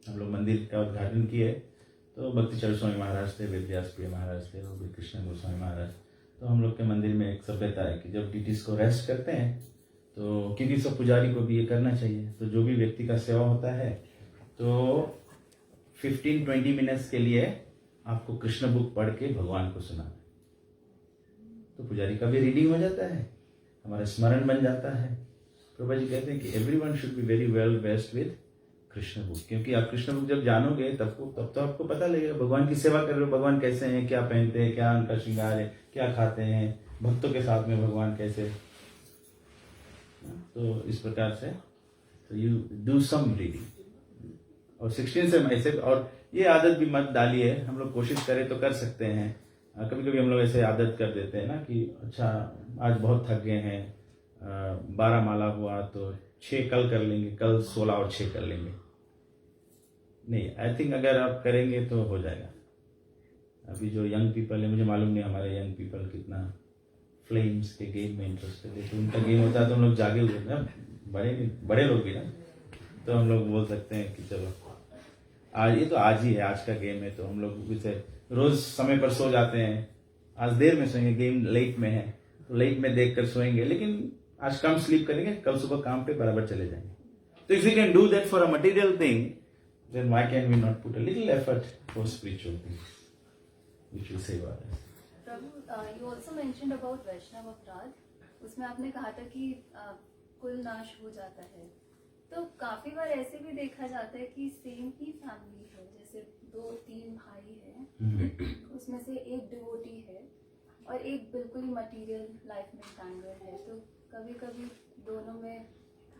हम लोग मंदिर का उद्घाटन किए तो भक्ति चरण स्वामी महाराज थे, वेदव्यास प्रिय महाराज थे, और भी कृष्ण गोस्वामी महाराज। तो हम लोग के मंदिर में एक सभ्यता है कि जब डिटीज को रेस्ट करते हैं, तो क्योंकि सब पुजारी को भी ये करना चाहिए, तो जो भी व्यक्ति का सेवा होता है तो 15-20 मिनट्स के लिए आपको कृष्ण बुक पढ़ के भगवान को सुना, तो पुजारी का भी रीडिंग हो जाता है, हमारा स्मरण बन जाता है। प्रभा जी कहते हैं कि everyone should be very well versed with Krishna book, क्योंकि आप कृष्ण बुक जब जानोगे तब तो आपको पता लगेगा भगवान की सेवा कर रहे हो, भगवान कैसे हैं, क्या पहनते हैं, क्या उनका श्रृंगार है, क्या खाते हैं, भक्तों के साथ में भगवान कैसे। तो इस प्रकार से तो यू डू सम रीडिंग। और 16 से ऐसे, और ये आदत भी मत डालिए, हम लोग कोशिश करें तो कर सकते हैं। कभी कभी हम लोग ऐसे आदत कर देते हैं ना कि अच्छा आज बहुत थक गए हैं, 12 माला हुआ तो 6 कल कर लेंगे, कल 16 और 6 कर लेंगे। नहीं, आई थिंक अगर आप करेंगे तो हो जाएगा। अभी जो यंग पीपल है, मुझे मालूम नहीं हमारे यंग पीपल कितना फ्लेम्स के गेम में इंटरेस्टेड है। तो उनका गेम होता है तो हम लोग जागे हुए ना, बड़े लोग भी ना, तो हम लोग बोल सकते हैं कि चलो आज, ये तो आज ही है, आज का गेम है। तो हम लोग जैसे रोज समय पर सो जाते हैं, आज देर में सोएंगे, गेम लेट में है तो लेट में देख कर सोएंगे, लेकिन आज कम स्लीप करेंगे, कल सुबह काम पे बराबर चले जाएंगे। तो if you can do that for a material thing, then why can we not put a little effort for spiritual things which will save others? Prabhu, you also mentioned about वैष्णव अपराध। उसमें आपने कहा था कि कुल नाश हो जाता है। तो काफी बार ऐसे भी देखा जाता है कि सेम ही फैमिली है, जैसे 2-3 भाई हैं, उसमें से एक डिवोटी है और एक बिल्कुल ही मटेरियल लाइफ में एंगर्ड है। तो कभी कभी दोनों में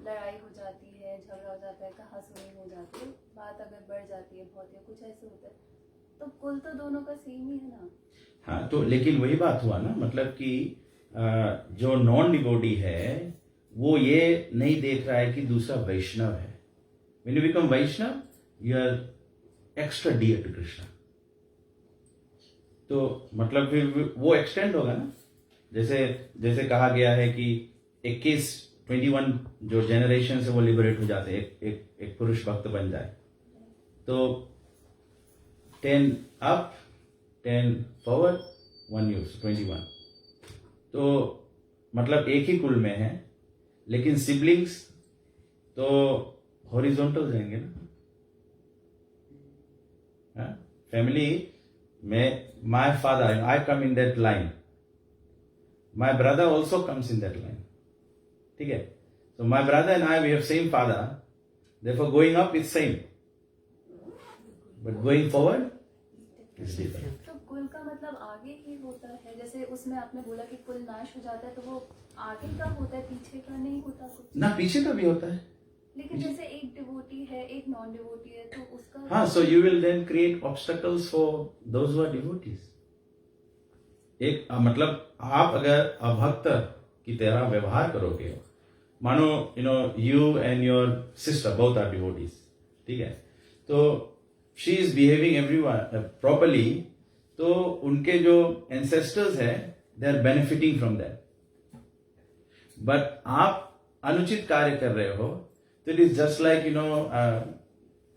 लड़ाई हो जाती है, झगड़ा हो जाता है, कहासुनी हो जाती है, बात अगर बढ़ जाती है बहुत या कुछ ऐसे होता है, तो कुल तो दोनों का सेम ही है ना। हाँ, तो लेकिन वही बात हुआ ना, मतलब कि जो नॉन डिवोटी है वो ये नहीं देख रहा है कि दूसरा वैष्णव है। When you become Vaishnav you are extra dear to Krishna. तो मतलब फिर वो एक्सटेंड होगा ना, जैसे कहा गया है कि 21 जो जनरेशन से वो लिबरेट हो जाते हैं, एक पुरुष भक्त बन जाए तो 10 अप 10 फॉरवर्ड 1 यूज 21। तो मतलब एक ही कुल में है, लेकिन सिबलिंग्स तो हॉरिजॉन्टल जाएंगे ना। फैमिली में my father, I come in that line, my brother also comes in that line, ठीक है। So my brother and I, we have same father, therefore going up is same, but going forward is different. तो कुल का मतलब आगे ही होता है, जैसे उसमें आपने बोला कि कुल नाश हो जाता है, तो वो आगे का होता है, पीछे का नहीं होता कुछ ना, पीछे का भी होता है। लेकिन जैसे एक डिवोटी है, एक नॉन डिवोटी है, तो उसका हाँ, so you will then create obstacles for those who are devotees. एक मतलब आप अगर अभक्त की तरह व्यवहार करोगे, मानो you and your sister both are devotees, ठीक है, तो she is behaving everyone properly, तो उनके जो ancestors है they are benefiting from that. But आप अनुचित कार्य कर रहे हो तो it is just like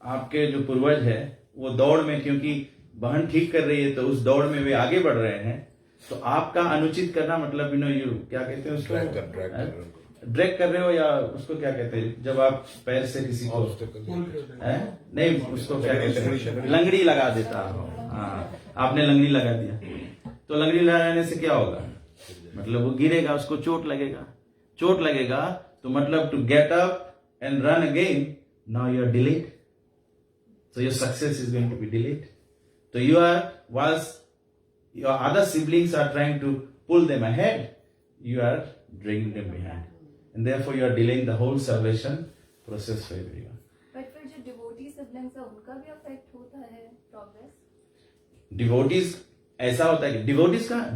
आपके जो पूर्वज है वो दौड़ में, क्योंकि बहन ठीक कर रही है तो उस दौड़ में वे आगे बढ़ रहे हैं, तो आपका अनुचित करना मतलब यू क्या कहते हैं उसको, ड्रैग कर रहे हो, या उसको क्या कहते हैं जब आप पैर से किसी को नहीं, उसको क्या कहते हैं, लंगड़ी लगा देता हो। हाँ, आपने लंगड़ी लगा दिया, तो लंगड़ी लगाने से क्या होगा, मतलब वो गिरेगा, उसको चोट लगेगा, तो मतलब to get up and run again, now you are delayed, so your success is going to be delayed. So whilst your other siblings are trying to pull them ahead, you are dragging them behind, and therefore you are delaying the whole salvation process for everyone. But फिर जो डिवोटी सिबलिंग्स है उनका भी अफेक्ट होता है प्रोग्रेस। डिवोटीज ऐसा होता है कि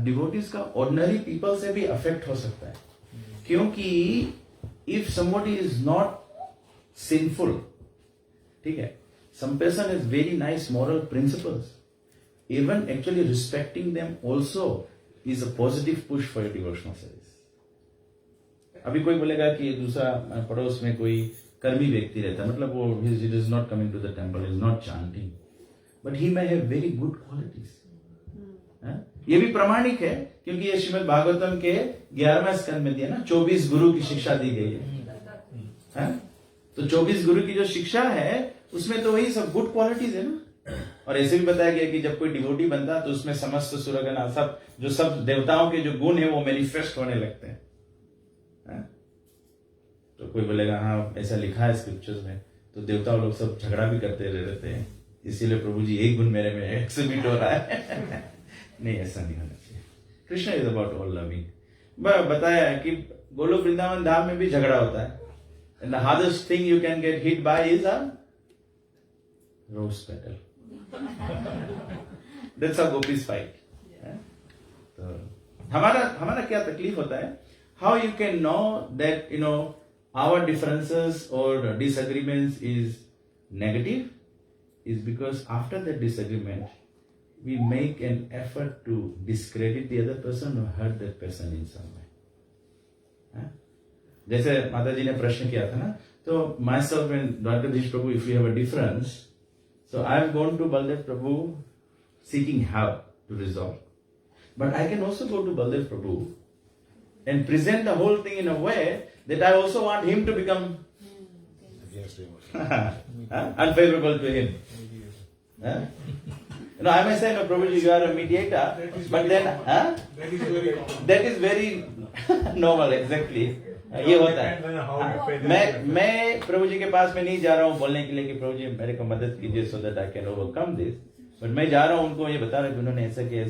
डिवोटीज का ऑर्डिनरी पीपल से भी अफेक्ट हो सकता है, क्योंकि if somebody is not sinful, ठीक है, some person has very nice moral principles, even actually respecting them also is a positive push for your devotional service. अभी कोई बोलेगा कि दूसरा पड़ोस में कोई कर्मी व्यक्ति रहता है, मतलब वो he is not coming to the temple, he is not chanting, but he may have very good qualities. ये भी प्रामाणिक है, क्योंकि ये श्रीमद् भागवतम के 11वें स्कंद में दिया ना, 24 गुरु की शिक्षा दी गई है। तो 24 गुरु की जो शिक्षा है उसमें तो वही सब गुड क्वालिटीज है ना। और ऐसे भी बताया गया कि जब कोई डिवोटी बनता तो उसमें समस्त सुरगना सब देवताओं के जो गुण है वो मैनिफेस्ट होने लगते हैं। तो कोई बोलेगा हाँ ऐसा लिखा है स्क्रिप्चर्स में, तो देवता लोग सब झगड़ा भी करते रहते हैं, इसीलिए प्रभु जी एक गुण मेरे में एक्सिबिट हो रहा है। नहीं, ऐसा नहीं होना चाहिए। Krishna is about all loving. बताया है कि गोलोक वृंदावन धाम में भी झगड़ा होता है, And the hardest thing you can get hit by is a rose petal. That's how gopis fight. Yeah? So, हमारा क्या तकलीफ होता है? How you can know that our differences or disagreements is negative is because after that disagreement we make an effort to discredit the other person or hurt that person in some way. हाँ? जैसे माता जी ने प्रश्न किया था ना, तो myself and Dwarkadhish Prabhu, if we have a difference, so I have gone to Baldev Prabhu seeking help to resolve. But I can also go to Baldev Prabhu and present the whole thing in a way that I also want him to become unfavorable to him. Huh? I may say, no, Prabhuji, you are a mediator, but then that is very normal, exactly. ये होता है. मैं प्रभु जी के पास में नहीं जा रहा हूँ बोलने के लिए कि प्रभु जी मेरे को मदद कीजिए so that I can overcome this. But मैं जा रहा हूँ उनको ये बता रहा हूँ कि उन्होंने ऐसा किया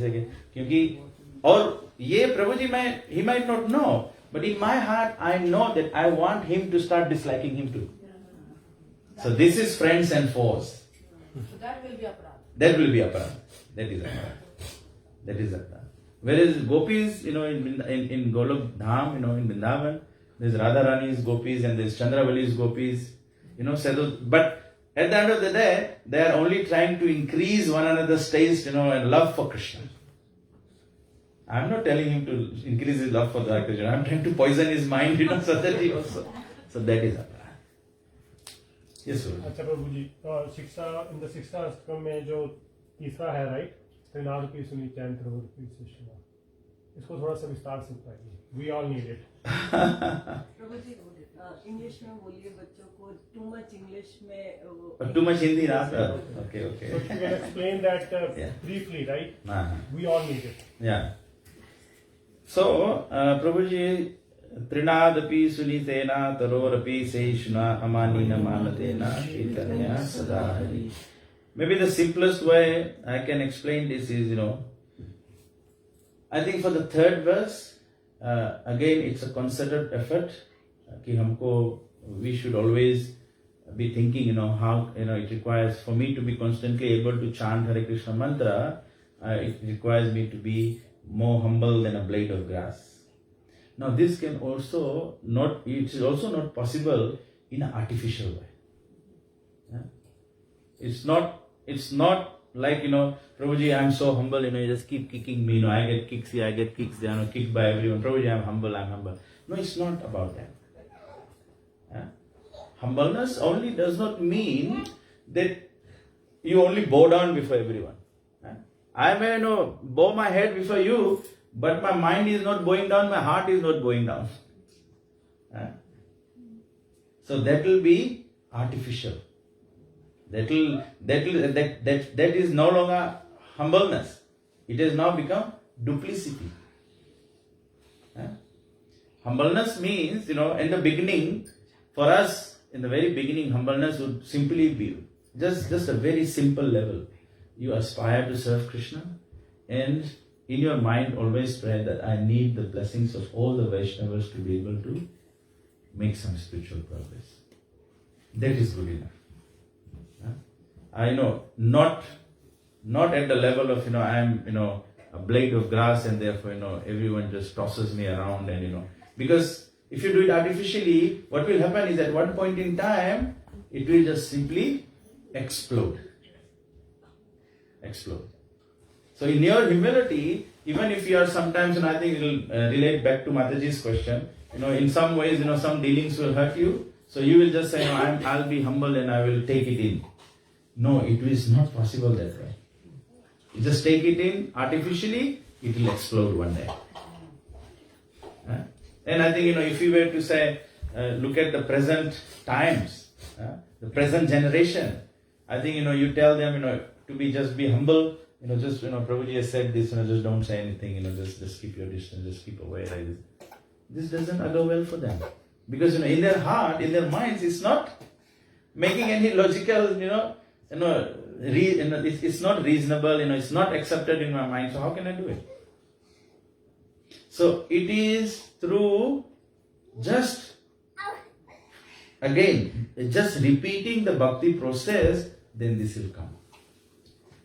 क्योंकि और ये प्रभु जी मैं he might not know, but in my heart I know that I want him to start disliking him too. So this is friends and foes. So that will be aparadha. That will be aparadha. That is aparadha. That is aparadha. Whereas gopis, in Golok Dham, in Vrindavan, there's Radharani's gopis and there's Chandravali's gopis, but at the end of the day, they are only trying to increase one another's taste, and love for Krishna. I'm not telling him to increase his love for Krishna. I'm trying to poison his mind, so that he also. So that is aparadha. Yes, sir. अच्छा प्रभु जी, शिक्षा इन द शिक्षा अष्टकम में जो तीसरा है, राइट, त्रिनाद की सुनी चैन ध्रुव की शिक्षा, इसको थोड़ा सा विस्तार से बताइए. We all need it. Prabhu ji English में बोलिए बच्चों को. Too much English में. Too much Hindi, na? Okay. So you can explain that briefly, right? We all need it. Yeah. So Prabhuji, Trinadapi sunitena tarorapi seishna amanina manatena chaitanya sadahari. Maybe the simplest way I can explain this is, I think for the third verse, again it's a concerted effort कि हमको we should always be thinking, how, it requires for me to be constantly able to chant Hare Krishna mantra, it requires me to be more humble than a blade of grass. Now this can also it is also not possible in an artificial way. Yeah? It's not like, Prabhuji, I'm so humble, you just keep kicking me, I get kicks here, I get kicks there, kicked by everyone. Prabhuji, I'm humble. No, it's not about that. Yeah? Humbleness only does not mean that you only bow down before everyone. Yeah? I may bow my head before you, but my mind is not bowing down, my heart is not bowing down. Yeah? So that will be artificial. That is no longer humbleness. It has now become duplicity. Yeah? Humbleness means, in the beginning, for us, in the very beginning, humbleness would simply be just a very simple level. You aspire to serve Krishna, and in your mind always pray that I need the blessings of all the Vaishnavas to be able to make some spiritual progress. That is good enough. I know, not at the level of, I am, a blade of grass and therefore, everyone just tosses me around and, because if you do it artificially, what will happen is at one point in time, it will just simply explode. So in your humility, even if you are sometimes, and I think it will relate back to Mataji's question, in some ways, some dealings will hurt you. So you will just say, I'll be humble and I will take it in. No, it is not possible that way. You just take it in artificially, it will explode one day. And I think, if you were to say, look at the present times, the present generation, I think, you tell them, to just be humble, Prabhuji has said this, just don't say anything, just keep your distance, just keep away like this. This doesn't go well for them. Because, in their heart, in their minds, it's not making any logical, it's not reasonable, it's not accepted in my mind, so how can I do it? So it is through just again, just repeating the bhakti process, then this will come.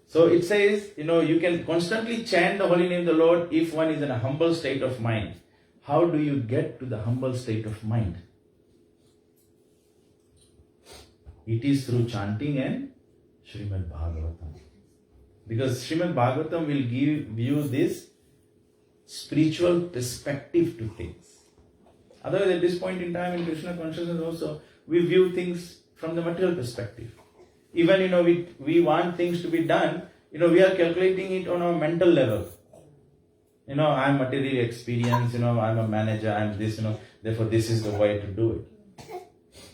So it says, you can constantly chant the holy name of the Lord if one is in a humble state of mind. How do you get to the humble state of mind? It is through chanting and Srimad Bhagavatam. Because Srimad Bhagavatam will give you this spiritual perspective to things. Otherwise, at this point in time in Krishna consciousness also, we view things from the material perspective. Even, we want things to be done, we are calculating it on a mental level. I'm materially experienced, I'm a manager, I'm this, therefore this is the way to do it.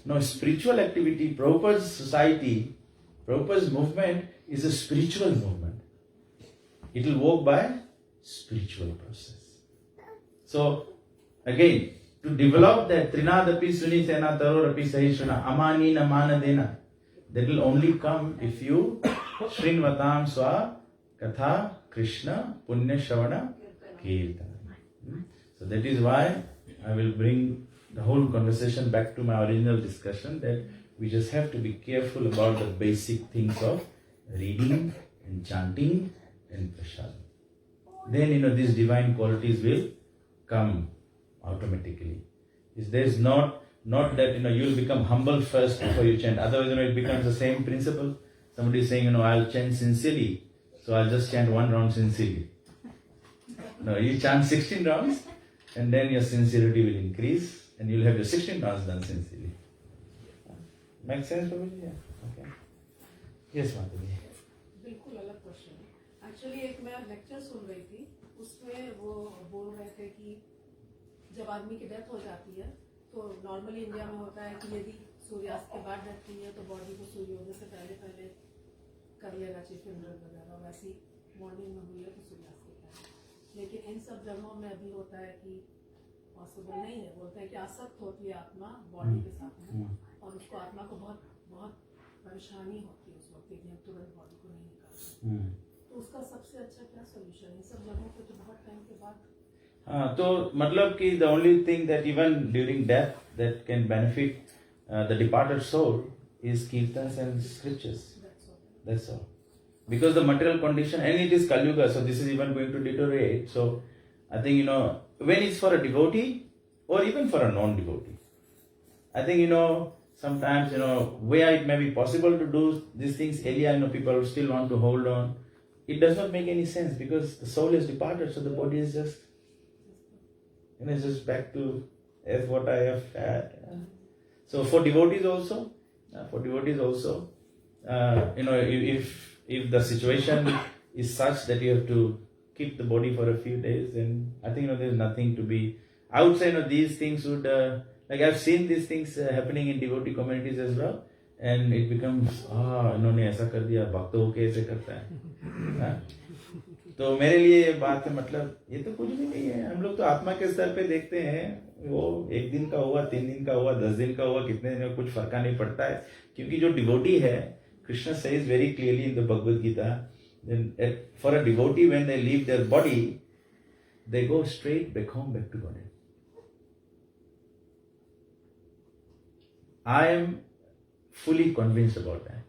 No, spiritual activity, Prabhupada's society, Prabhupada's movement is a spiritual movement. It will work by spiritual process. So, again, to develop that Trinadapi Sunisena Tarorapi Sahishana Amanina Manadena, that will only come if you Shrinvatam Swa Katha Krishna Punya Shavana Kirtana. So that is why I will bring the whole conversation back to my original discussion, that we just have to be careful about the basic things of reading and chanting and prasad. Then these divine qualities will come automatically. There's not that you'll become humble first before you chant. Otherwise it becomes the same principle. Somebody is saying I'll chant sincerely, so I'll just chant one round sincerely. No, you chant 16 rounds and then your sincerity will increase and you'll have your 16 rounds done sincerely. Make sense for me? Yeah. Okay. Yes, Mataji. बिल्कुल अलग क्वेश्चन है. एक्चुअली एक मैं लेक्चर सुन रही थी, उसमें वो बोल रहे थे कि जब आदमी की डेथ हो जाती है तो नॉर्मली इंडिया में होता है कि यदि सूर्यास्त के बाद डेथ हुई है तो बॉडी को सूर्योदय से पहले कर लेना चाहिए फ्यूनरल वगैरह, वैसी मॉर्निंग में हुई है तो सूर्यास्त के पहले. लेकिन इन सब जगहों में अभी होता है कि पॉसिबल नहीं है. बोलते हैं कि आसक्त होती है आत्मा बॉडी के साथ में और उसको आत्मा को बहुत बहुत परेशानी होती है उस वक्त कि हम तुरंत बॉडी को नहीं निकालते. तो उसका सबसे अच्छा क्या सोल्यूशन है? इन सब जगहों पे तो बहुत टाइम के बाद. तो मतलब कि the only thing that even during death that can benefit the departed soul is kirtans and scriptures. That's all. Because the material condition, and it is Kali Yuga, so this is even going to deteriorate. So I think, when it's for a devotee or even for a non-devotee, I think, sometimes, where it may be possible to do these things earlier, people still want to hold on. It does not make any sense because the soul is departed, so the body is just, it's just back to as what I have had. So for devotees also, if the situation is such that you have to keep the body for a few days, then I think there's nothing to be. I would say these things would like I've seen these things happening in devotee communities as well, and it becomes इन्होंने ऐसा कर दिया, भक्त होके ऐसे करता है. तो मेरे लिए ये बात है, मतलब ये तो कुछ भी नहीं है. हम लोग तो आत्मा के स्तर पे देखते हैं, वो 1 दिन का हुआ, 3 दिन का हुआ, 10 दिन का हुआ, कितने दिन का, कुछ फर्क नहीं पड़ता है. क्योंकि जो डिवोटी है, Krishna says very clearly in the Bhagavad Gita, then for a devotee when they leave their body, they go straight back home, back to God. I am fully convinced about that.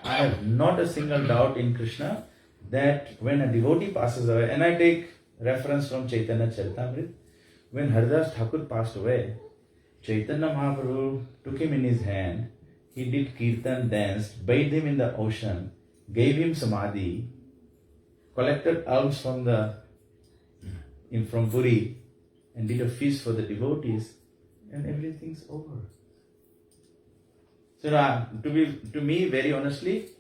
I have not a single doubt in Krishna that when a devotee passes away, and I take reference from Chaitanya Charitamrita, when Haridas Thakur passed away, Chaitanya Mahaprabhu took him in his hand, he did kirtan, danced, bathed him in the ocean, gave him samadhi, collected alms from Puri, and did a feast for the devotees, and everything's over. So to me, very honestly,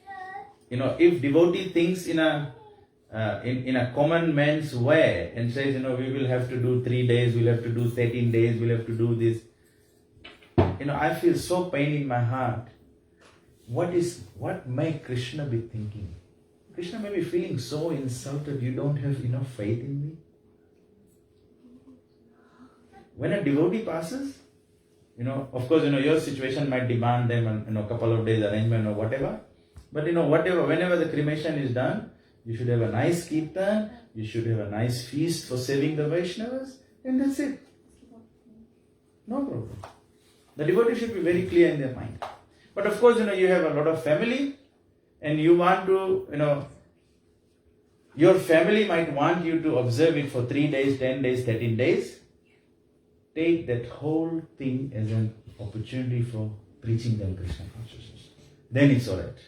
if devotee thinks in a common man's way and says, we will have to do 3 days, we'll have to do 13 days, we'll have to do this, I feel so pain in my heart. What may Krishna be thinking? Krishna may be feeling so insulted, you don't have enough faith in me. When a devotee passes, of course, your situation might demand them a couple of days arrangement or whatever. But whenever the cremation is done, you should have a nice kirtan, you should have a nice feast for saving the Vaishnavas, and that's it. No problem. The devotee should be very clear in their mind. But of course, you have a lot of family, and you want to, your family might want you to observe it for 3 days, 10 days, 13 days. Take that whole thing as an opportunity for preaching them Krishna consciousness. Then it's alright.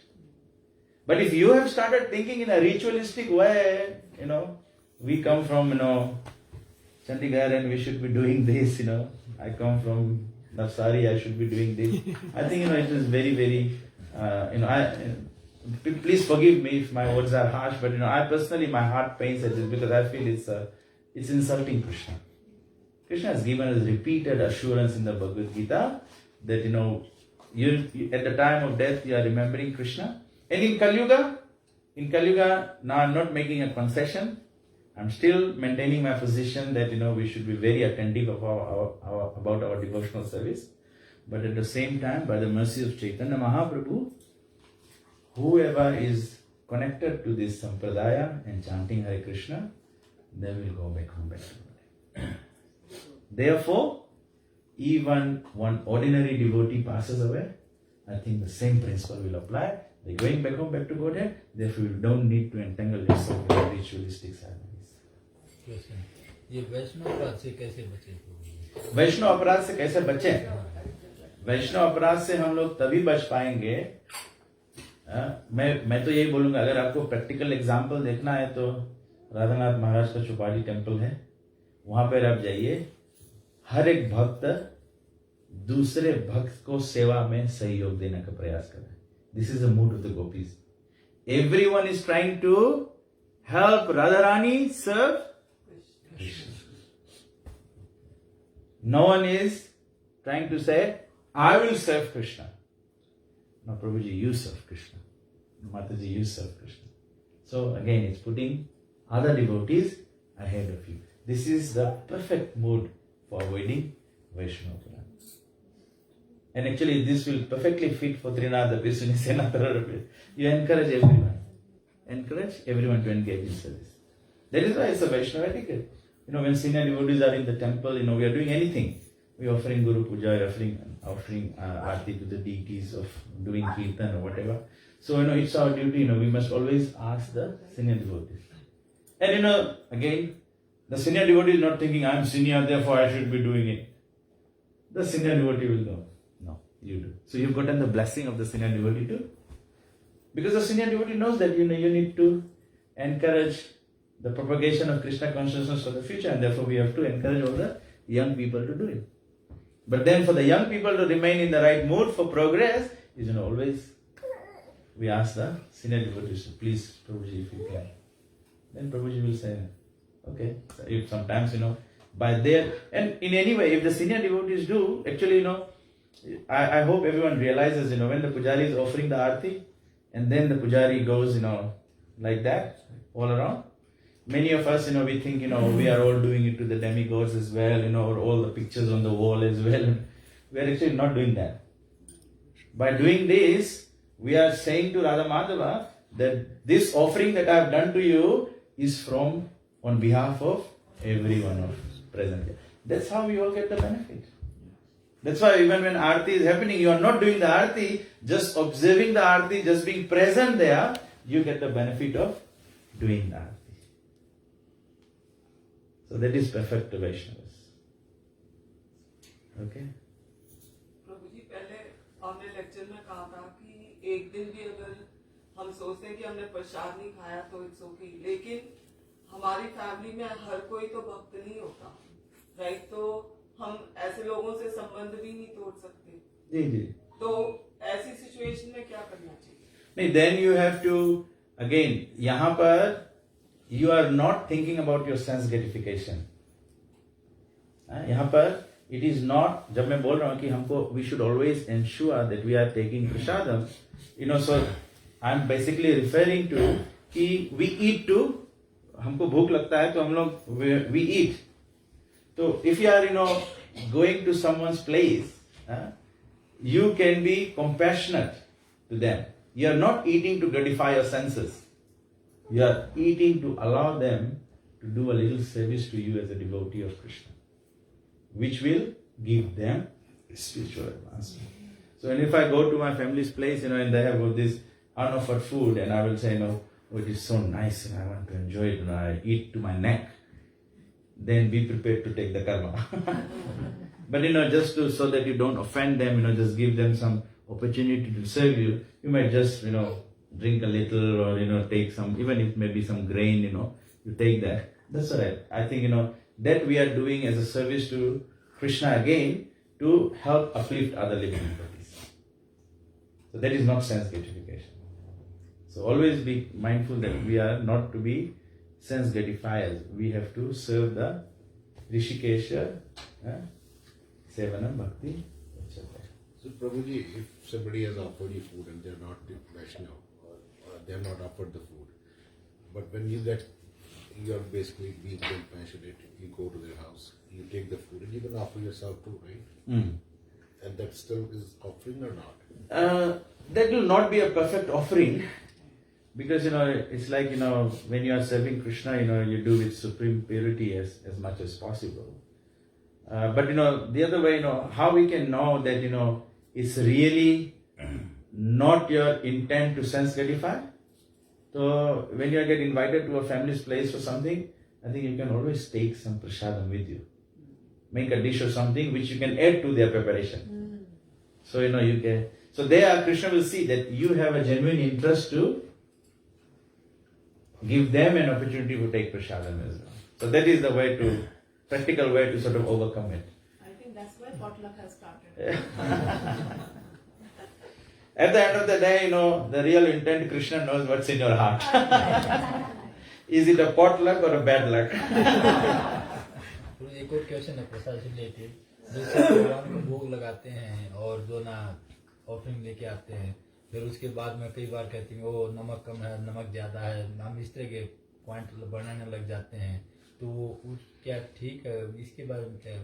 But if you have started thinking in a ritualistic way, we come from, Chandigarh and we should be doing this, I come from Navsari, I should be doing this. I think, it is very, very, please forgive me if my words are harsh, but, I personally, my heart pains at this because I feel it's insulting Krishna. Krishna has given us repeated assurance in the Bhagavad Gita that, you at the time of death, you are remembering Krishna. And in Kali Yuga, now I'm not making a concession. I'm still maintaining my position that, we should be very attentive about our devotional service. But at the same time, by the mercy of Chaitanya Mahaprabhu, whoever is connected to this sampradaya and chanting Hare Krishna, they will go back home back to Godhead. Therefore, even one ordinary devotee passes away, I think the same principle will apply. They're going back home back to Godhead, therefore you don't need to entangle yourself with ritualistic ceremonies. ये वैष्णव अपराध से कैसे बचे? वैष्णव अपराध से कैसे बचे? वैष्णव अपराध से हम लोग तभी बच पाएंगे, मैं तो यही बोलूंगा, अगर आपको प्रैक्टिकल एग्जांपल देखना है तो राधानाथ महाराज का चौपाटी टेम्पल है, वहां पर आप जाइए, हर एक भक्त दूसरे भक्त को सेवा में सहयोग देने का प्रयास कर रहे हैं. This is the mood of the gopis. Everyone is trying to help Radharani serve Krishna. No one is trying to say, I will serve Krishna. No, Prabhuji, you serve Krishna. Mataji, you serve Krishna. So again, it's putting other devotees ahead of you. This is the perfect mood for avoiding Vaishnava. And actually, this will perfectly fit for Trinada, Pisuni, Senatara. You encourage everyone. Encourage everyone to engage in service. That is why it's a Vaishnava etiquette. When senior devotees are in the temple, we are doing anything. We are offering Guru Puja, offering Aarti to the deities, of doing Kirtan or whatever. So, it's our duty, we must always ask the senior devotees. And, again, the senior devotee is not thinking, I am senior, therefore I should be doing it. The senior devotee will know. No, you do. So you've gotten the blessing of the senior devotee too. Because the senior devotee knows that, you need to encourage the propagation of Krishna consciousness for the future, and therefore we have to encourage all the young people to do it. But then for the young people to remain in the right mood for progress, is always we ask the senior devotees, please, Prabhuji, if you can. Then Prabhuji will say, okay. So if sometimes, by their, and in any way, if the senior devotees do, actually, I hope everyone realizes, when the pujari is offering the aarti, and then the pujari goes, like that, all around. Many of us, we think, we are all doing it to the demigods as well, or all the pictures on the wall as well. We are actually not doing that. By doing this, we are saying to Radha Madhava that this offering that I have done to you is on behalf of everyone of present here. That's how we all get the benefit. That's why even when Aarti is happening, you are not doing the Aarti, just observing the Aarti, just being present there, you get the benefit of doing the Aarti. So that is perfect to Vaishnavas. Okay? प्रभु जी, पहले आपने लेक्चर में कहा था कि एक दिन भी अगर हम सोचते हैं कि हमने प्रसाद नहीं खाया तो इट्स ओके, लेकिन हमारी फैमिली में हर कोई तो भक्त नहीं होता, राइट? तो हम ऐसे लोगों से संबंध भी नहीं तोड़ सकते. जी जी. तो ऐसी सिचुएशन में क्या करना चाहिए? नहीं, then you have to, again, यहाँ पर you are not thinking about your sense gratification. यहाँ पर it is not, जब मैं बोल रहा हूँ कि हमको we should always ensure that we are taking prasadam, so I'm basically referring to कि we eat too, हमको भूख लगता है तो हम लोग we eat. So if you are going to someone's place, you can be compassionate to them. You are not eating to gratify your senses. You are eating to allow them to do a little service to you as a devotee of Krishna, which will give them spiritual advancement. So, and if I go to my family's place, and they have all this unoffered food, and I will say, oh, it is so nice, and I want to enjoy it, and I eat to my neck, then be prepared to take the karma. But, just so that you don't offend them, just give them some opportunity to serve you, you might just, drink a little or, take some, even if maybe some grain, you take that. That's all right. I think, that we are doing as a service to Krishna again to help uplift other living entities. So that is not sense gratification. So always be mindful that we are not to be sense gratifiers. We have to serve the Rishikesha, Sevana, Bhakti, etc. So Prabhuji, if somebody has offered you food and they're not Vaishnava or they're not offered the food, but when you're basically being compassionate, you go to their house, you take the food and you can offer yourself too, right? And that still is offering or not? That will not be a perfect offering because, it's like, when you are serving Krishna, you do with supreme purity as much as possible. But, the other way, how we can know that, it's really not your intent to sense gratify. So, when you get invited to a family's place for something, I think you can always take some prasadam with you. Make a dish or something which you can add to their preparation. So, you can. So, there Krishna will see that you have a genuine interest to give them an opportunity to take prasadam as well. So, that is the practical way to sort of overcome it. I think that's why potluck has started. At the end of the day, the real intent, Krishna knows what's in your heart. Is it a potluck or a bad luck? तो एक और क्वेश्चन है प्रसाद से रिलेटेड, जैसे भगवान को भोग लगाते हैं और जो ना ऑफरिंग लेके आते हैं, फिर उसके बाद में कई बार कहते हैं वो नमक कम है, नमक ज्यादा है, हम इस तरह के पॉइंट बनाने लग जाते हैं, तो क्या ठीक है, इसके बारे में क्या है?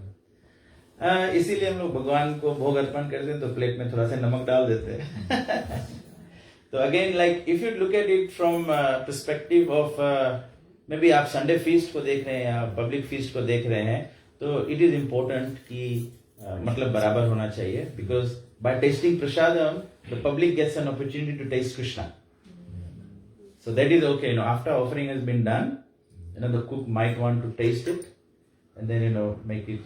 इसीलिए हम लोग भगवान को भोग अर्पण करते हैं तो प्लेट में थोड़ा सा नमक डाल देते हैं. तो again like if you look at it from perspective of may be आप संडे फीस्ट को देख रहे हैं या पब्लिक फीस्ट को देख रहे हैं, तो इट इज इम्पोर्टेंट कि मतलब बराबर होना चाहिए, because by tasting prasadam the public gets an opportunity to taste Krishna. So that is okay, after offering has been done, the cook might want to taste it and then, make it,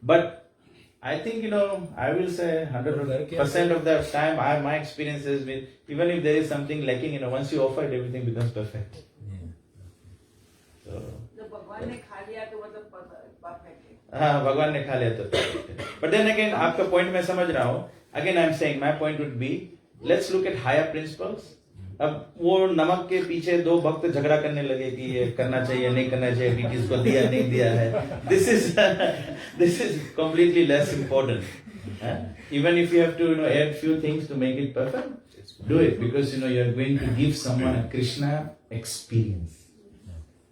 but I think, I will say 100% of the time, my experience has been, even if there is something lacking, once you offer it, everything becomes perfect. So, भगवान ने खा लिया तो मतलब परफेक्ट है. हाँ, भगवान ने खा लिया तो perfect है. But then again, आपका point मैं समझ रहा हूँ. Again, I'm saying my point would be, let's look at higher principles. अब वो नमक के पीछे दो भक्त झगड़ा करने लगे कि ये करना चाहिए नहीं करना चाहिए, कि किसको दिया नहीं दिया है. This is completely less important. Even if you have to add few things to make it perfect, do it, because you are going to give someone a Krishna experience.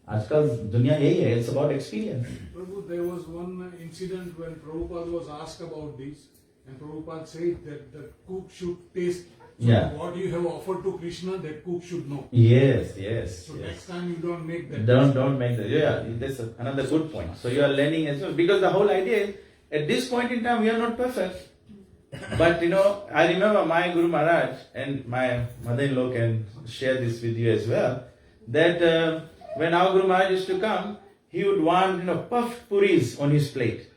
आजकल दुनिया यही है, it's about experience. Prabhu, there was one incident when Prabhupada was asked about this, and Prabhupada said that the cook should taste. So what you have offered to Krishna, that cook should know. Yes. So next time you don't make that. Don't make that. Yeah, that's another good point. So you are learning as well, because the whole idea is, at this point in time, we are not perfect. But I remember my Guru Maharaj, and my mother-in-law can share this with you as well, that when our Guru Maharaj used to come, he would want puffed puris on his plate.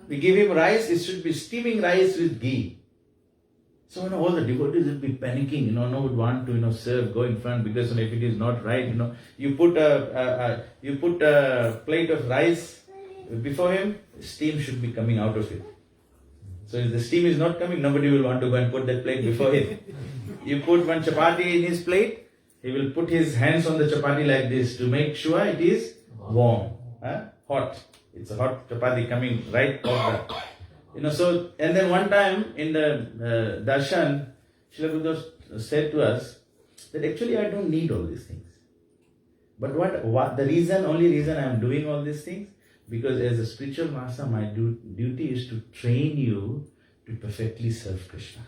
We give him rice, it should be steaming rice with ghee. So all the devotees would be panicking, no would want to serve, go in front, because if it is not right, you put a plate of rice before him, steam should be coming out of it. So if the steam is not coming, nobody will want to go and put that plate before him. You put one chapati in his plate, he will put his hands on the chapati like this to make sure it is warm, hot. It's a hot chapati coming right off the... So, and then one time in the darshan, Srila Gurudev said to us that actually I don't need all these things. But what the only reason I am doing all these things, because as a spiritual master, my duty is to train you to perfectly serve Krishna.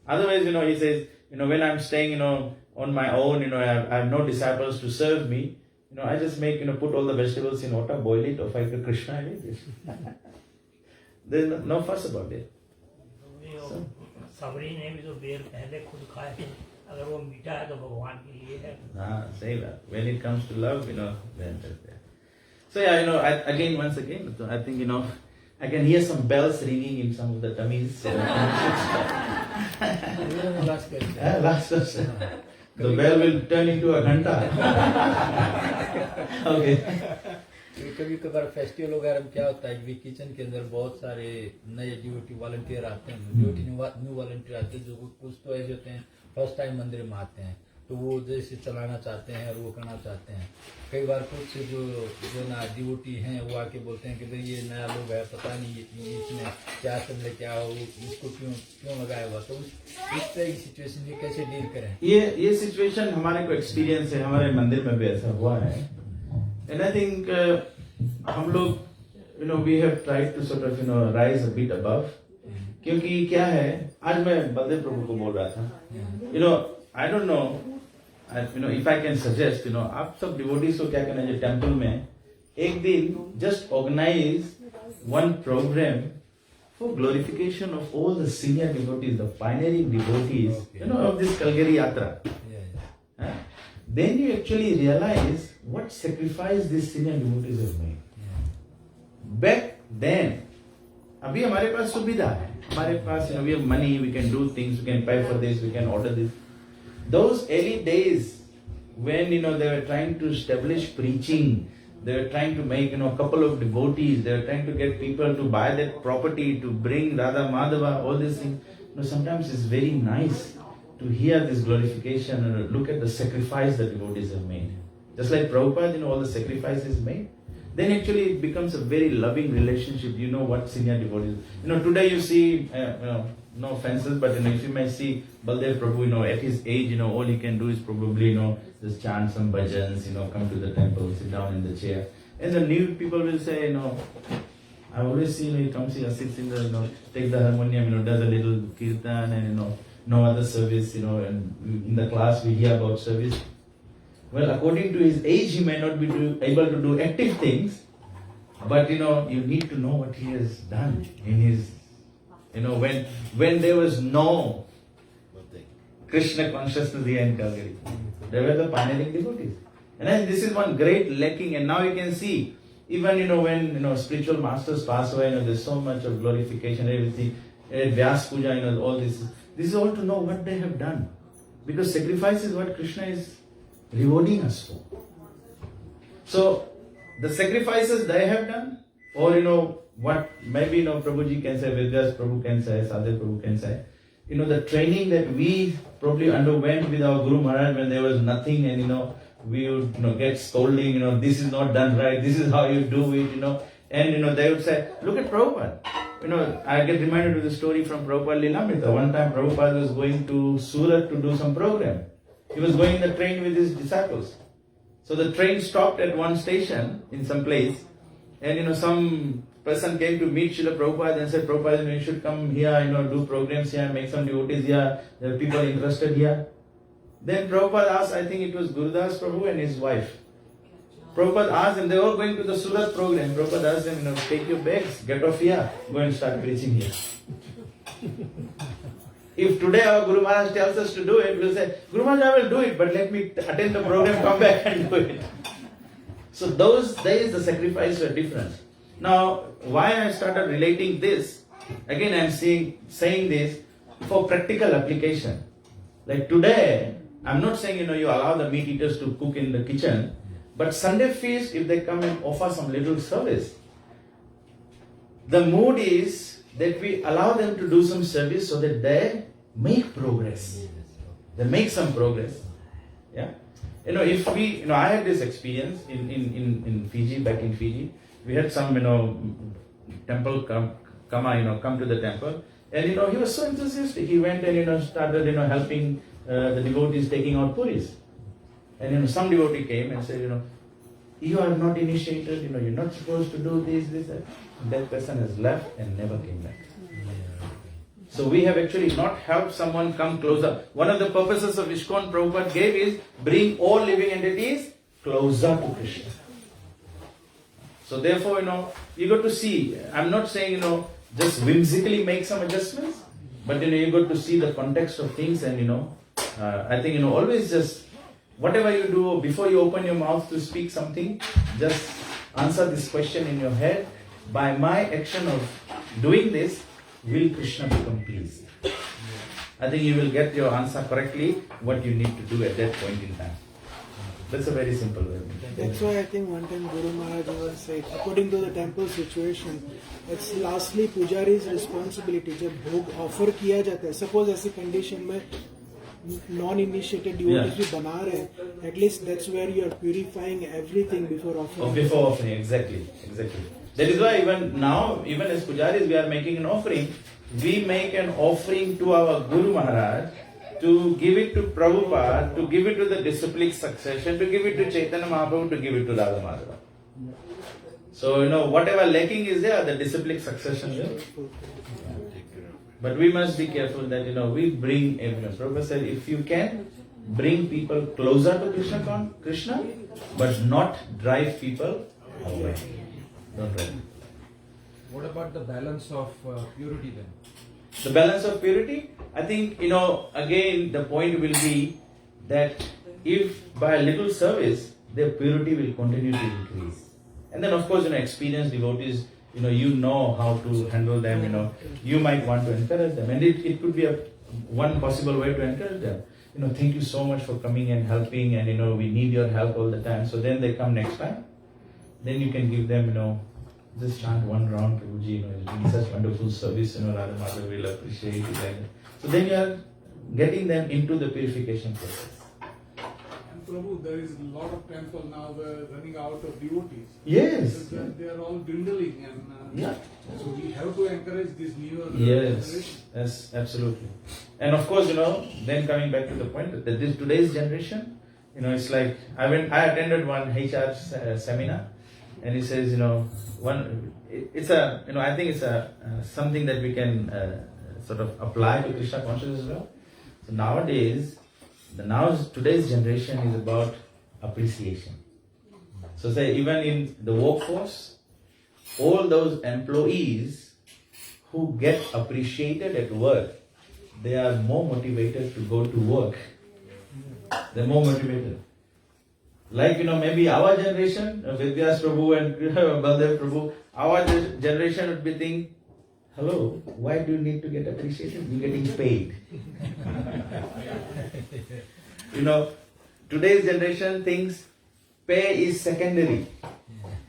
Otherwise, he says, when I'm staying, on my own, I have no disciples to serve me. I just make, put all the vegetables in water, boil it, offer it to Krishna and eat it. there's no fuss about it. सबरी ने भी जो बेर पहले खुद खाए थे, अगर वो मीठा है तो भगवान के लिए है. Say that. When it comes to love, then that's there. So yeah, once again, I think, I can hear some bells ringing in some of the tummies. Last question. Last question. The bell will turn into a ghanta. Okay. कभी कभार फेस्टिवल वगैरह में क्या होता है कि किचन के अंदर बहुत सारे नए ड्यूटी वॉलंटियर आते हैं, न्यू वॉलंटियर आते हैं, जो कुछ तो ऐसे होते हैं फर्स्ट टाइम मंदिर में आते हैं, तो वो जैसे चलाना चाहते हैं और वो करना चाहते हैं. कई बार कुछ जो ना डिवोटी हैं वो आके बोलते हैं कि भाई ये नया लोग है, पता नहीं इसने क्या समझे क्या हो, इसको क्यों लगाया हुआ. तो इस तरह की सिचुएशन में कैसे डील करें? ये सिचुएशन हमारे को एक्सपीरियंस है, हमारे मंदिर में भी ऐसा हुआ है. And I think हम लोग we have tried to sort of rise a bit above. क्योंकि क्या है, आज मैं बलदेव प्रभु को बोल रहा था, I don't know, if I can suggest, आप सब डिवोटीज को क्या करना चाहिए, टेम्पल में एक दिन just organize one program for glorification of all the senior devotees, the pioneering devotees, of this Calgary Yatra. Then you actually realize what sacrifice these senior devotees have made. Back then, अभी हमारे पास सुविधा है, हमारे पास we have money, we can do things, we can pay for this, we can order this. Those early days when they were trying to establish preaching, they were trying to make a couple of devotees, they were trying to get people to buy that property, to bring Radha Madhava, all these things. Sometimes it's very nice to hear this glorification and look at the sacrifice that devotees have made. Just like Prabhupada, all the sacrifices made. Then actually it becomes a very loving relationship. You know what senior devotees. Today you see, no offenses, but if you may see Baldev Prabhu, at his age, all he can do is probably, just chant some bhajans, come to the temple, sit down in the chair. And the new people will say, I always see, he comes here, sits in the, take the harmonium, does a little kirtan and, no other service, and in the class we hear about service. Well, according to his age, he may not be able to do active things, but you need to know what he has done in his, when there was no Krishna consciousness here in Calgary. They were the pioneering devotees. And then this is one great lacking, and now you can see, even when spiritual masters pass away, there's so much of glorification, everything, Vyas Puja, all this. This is all to know what they have done. Because sacrifice is what Krishna is rewarding us for. So, the sacrifices they have done, or what maybe Prabhuji can say, Vidya's Prabhu can say, Sadhya Prabhu can say, the training that we probably underwent with our Guru Maharaj when there was nothing, and we would get scolding, this is not done right, this is how you do it, and they would say, look at Prabhupada. I get reminded of the story from Prabhupada Lilamrita. One time Prabhupada was going to Surat to do some program. He was going in the train with his disciples. So the train stopped at one station in some place, and some person came to meet Srila Prabhupada and said, Prabhupada, you should come here, do programs here, make some devotees here, there are people interested here. Then Prabhupada asked, I think it was Gurudas Prabhu and his wife. Prabhupada asked them, they were all going to the Surat program. Prabhupada asked them, take your bags, get off here, go and start preaching here. If today our Guru Maharaj tells us to do it, we'll say, Guru Maharaj, I will do it, but let me attend the program, come back and do it. So those days the sacrifice were different. Now, why I started relating this, again I'm saying this for practical application. Like today, I'm not saying, you allow the meat eaters to cook in the kitchen, but Sunday feast, if they come and offer some little service, the mood is that we allow them to do some service so that they make progress. They make some progress. Yeah. If we, I had this experience in Fiji, back in Fiji. We had some, temple come to the temple. And, he was so enthusiastic. He went and, started, helping the devotees taking out puris. And, some devotee came and said, you are not initiated, you're not supposed to do this, that. And that person has left and never came back. So we have actually not helped someone come closer. One of the purposes of ISKCON Prabhupada gave is bring all living entities closer to Krishna. So therefore, you got to see, I'm not saying, just whimsically make some adjustments, but you got to see the context of things, and I think always just whatever you do before you open your mouth to speak something, just answer this question in your head: by my action of doing this, will Krishna become pleased? I think you will get your answer correctly, what you need to do at that point in time. That's a very simple way. That's why I think one time Guru Maharaj once said, according to the temple situation, it's lastly Pujari's responsibility. जब भोग offer किया जाता है, suppose ऐसी condition में non-initiated devotees भी बना रहे हैं, at least that's where you are purifying everything before offering. Before offering, exactly. That is why even now, even as Pujaris, we are making an offering. We make an offering to our Guru Maharaj, to give it to Prabhupada, to give it to the disciplic succession, to give it to Chaitanya Mahaprabhu, to give it to Radha Madhava. So, whatever lacking is there, the disciplic succession will. But we must be careful that, we bring everyone. Prabhupada said, if you can, bring people closer to Krishna, but not drive people away. Don't drive. What about the balance of purity then? The balance of purity, I think, again, the point will be that if by a little service, their purity will continue to increase. And then, of course, experienced devotees, you know how to handle them, you might want to encourage them. And it could be one possible way to encourage them. Thank you so much for coming and helping, and, we need your help all the time. So then they come next time. Then you can give them, just chant one round, Prabhuji, it's been such wonderful service, Radha Madhava will appreciate it. So then you are getting them into the purification process. And Prabhu, there is a lot of temple now running out of devotees. Yes. They are all dwindling, and so we have to encourage this newer generation. Yes, absolutely. And of course, then coming back to the point that today's generation, it's like, I attended one HR seminar, and he says, I think it's something that we can sort of apply to Krishna consciousness as well. So nowadays, today's generation is about appreciation. So say even in the workforce, all those employees who get appreciated at work, they are more motivated to go to work. They're more motivated. Like, maybe our generation, Vidyas Prabhu and Baldev Prabhu, our generation would be thinking, hello, why do you need to get appreciated? You're getting paid. Today's generation thinks pay is secondary.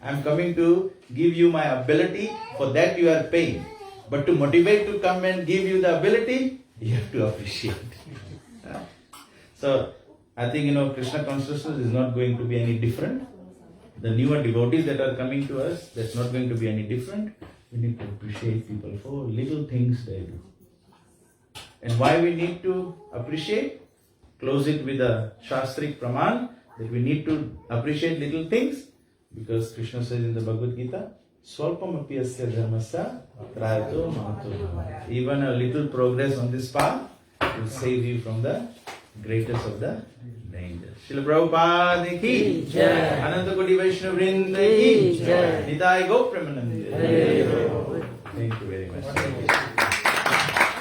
I'm coming to give you my ability, for that you are paying. But to motivate to come and give you the ability, you have to appreciate. So, I think, Krishna consciousness is not going to be any different. The newer devotees that are coming to us, that's not going to be any different. We need to appreciate people for little things they do. And why we need to appreciate? Close it with a Shastrik Praman, that we need to appreciate little things, because Krishna says in the Bhagavad Gita, Swalpam apiyasya dharmasya prayato mahato. Even a little progress on this path will save you from the greatest of the dangers. Srila Prabhupada ki jai. Ananta Koti Vaishnava Vrinda ki jai. Nitai Go Premanande. Thank you very much.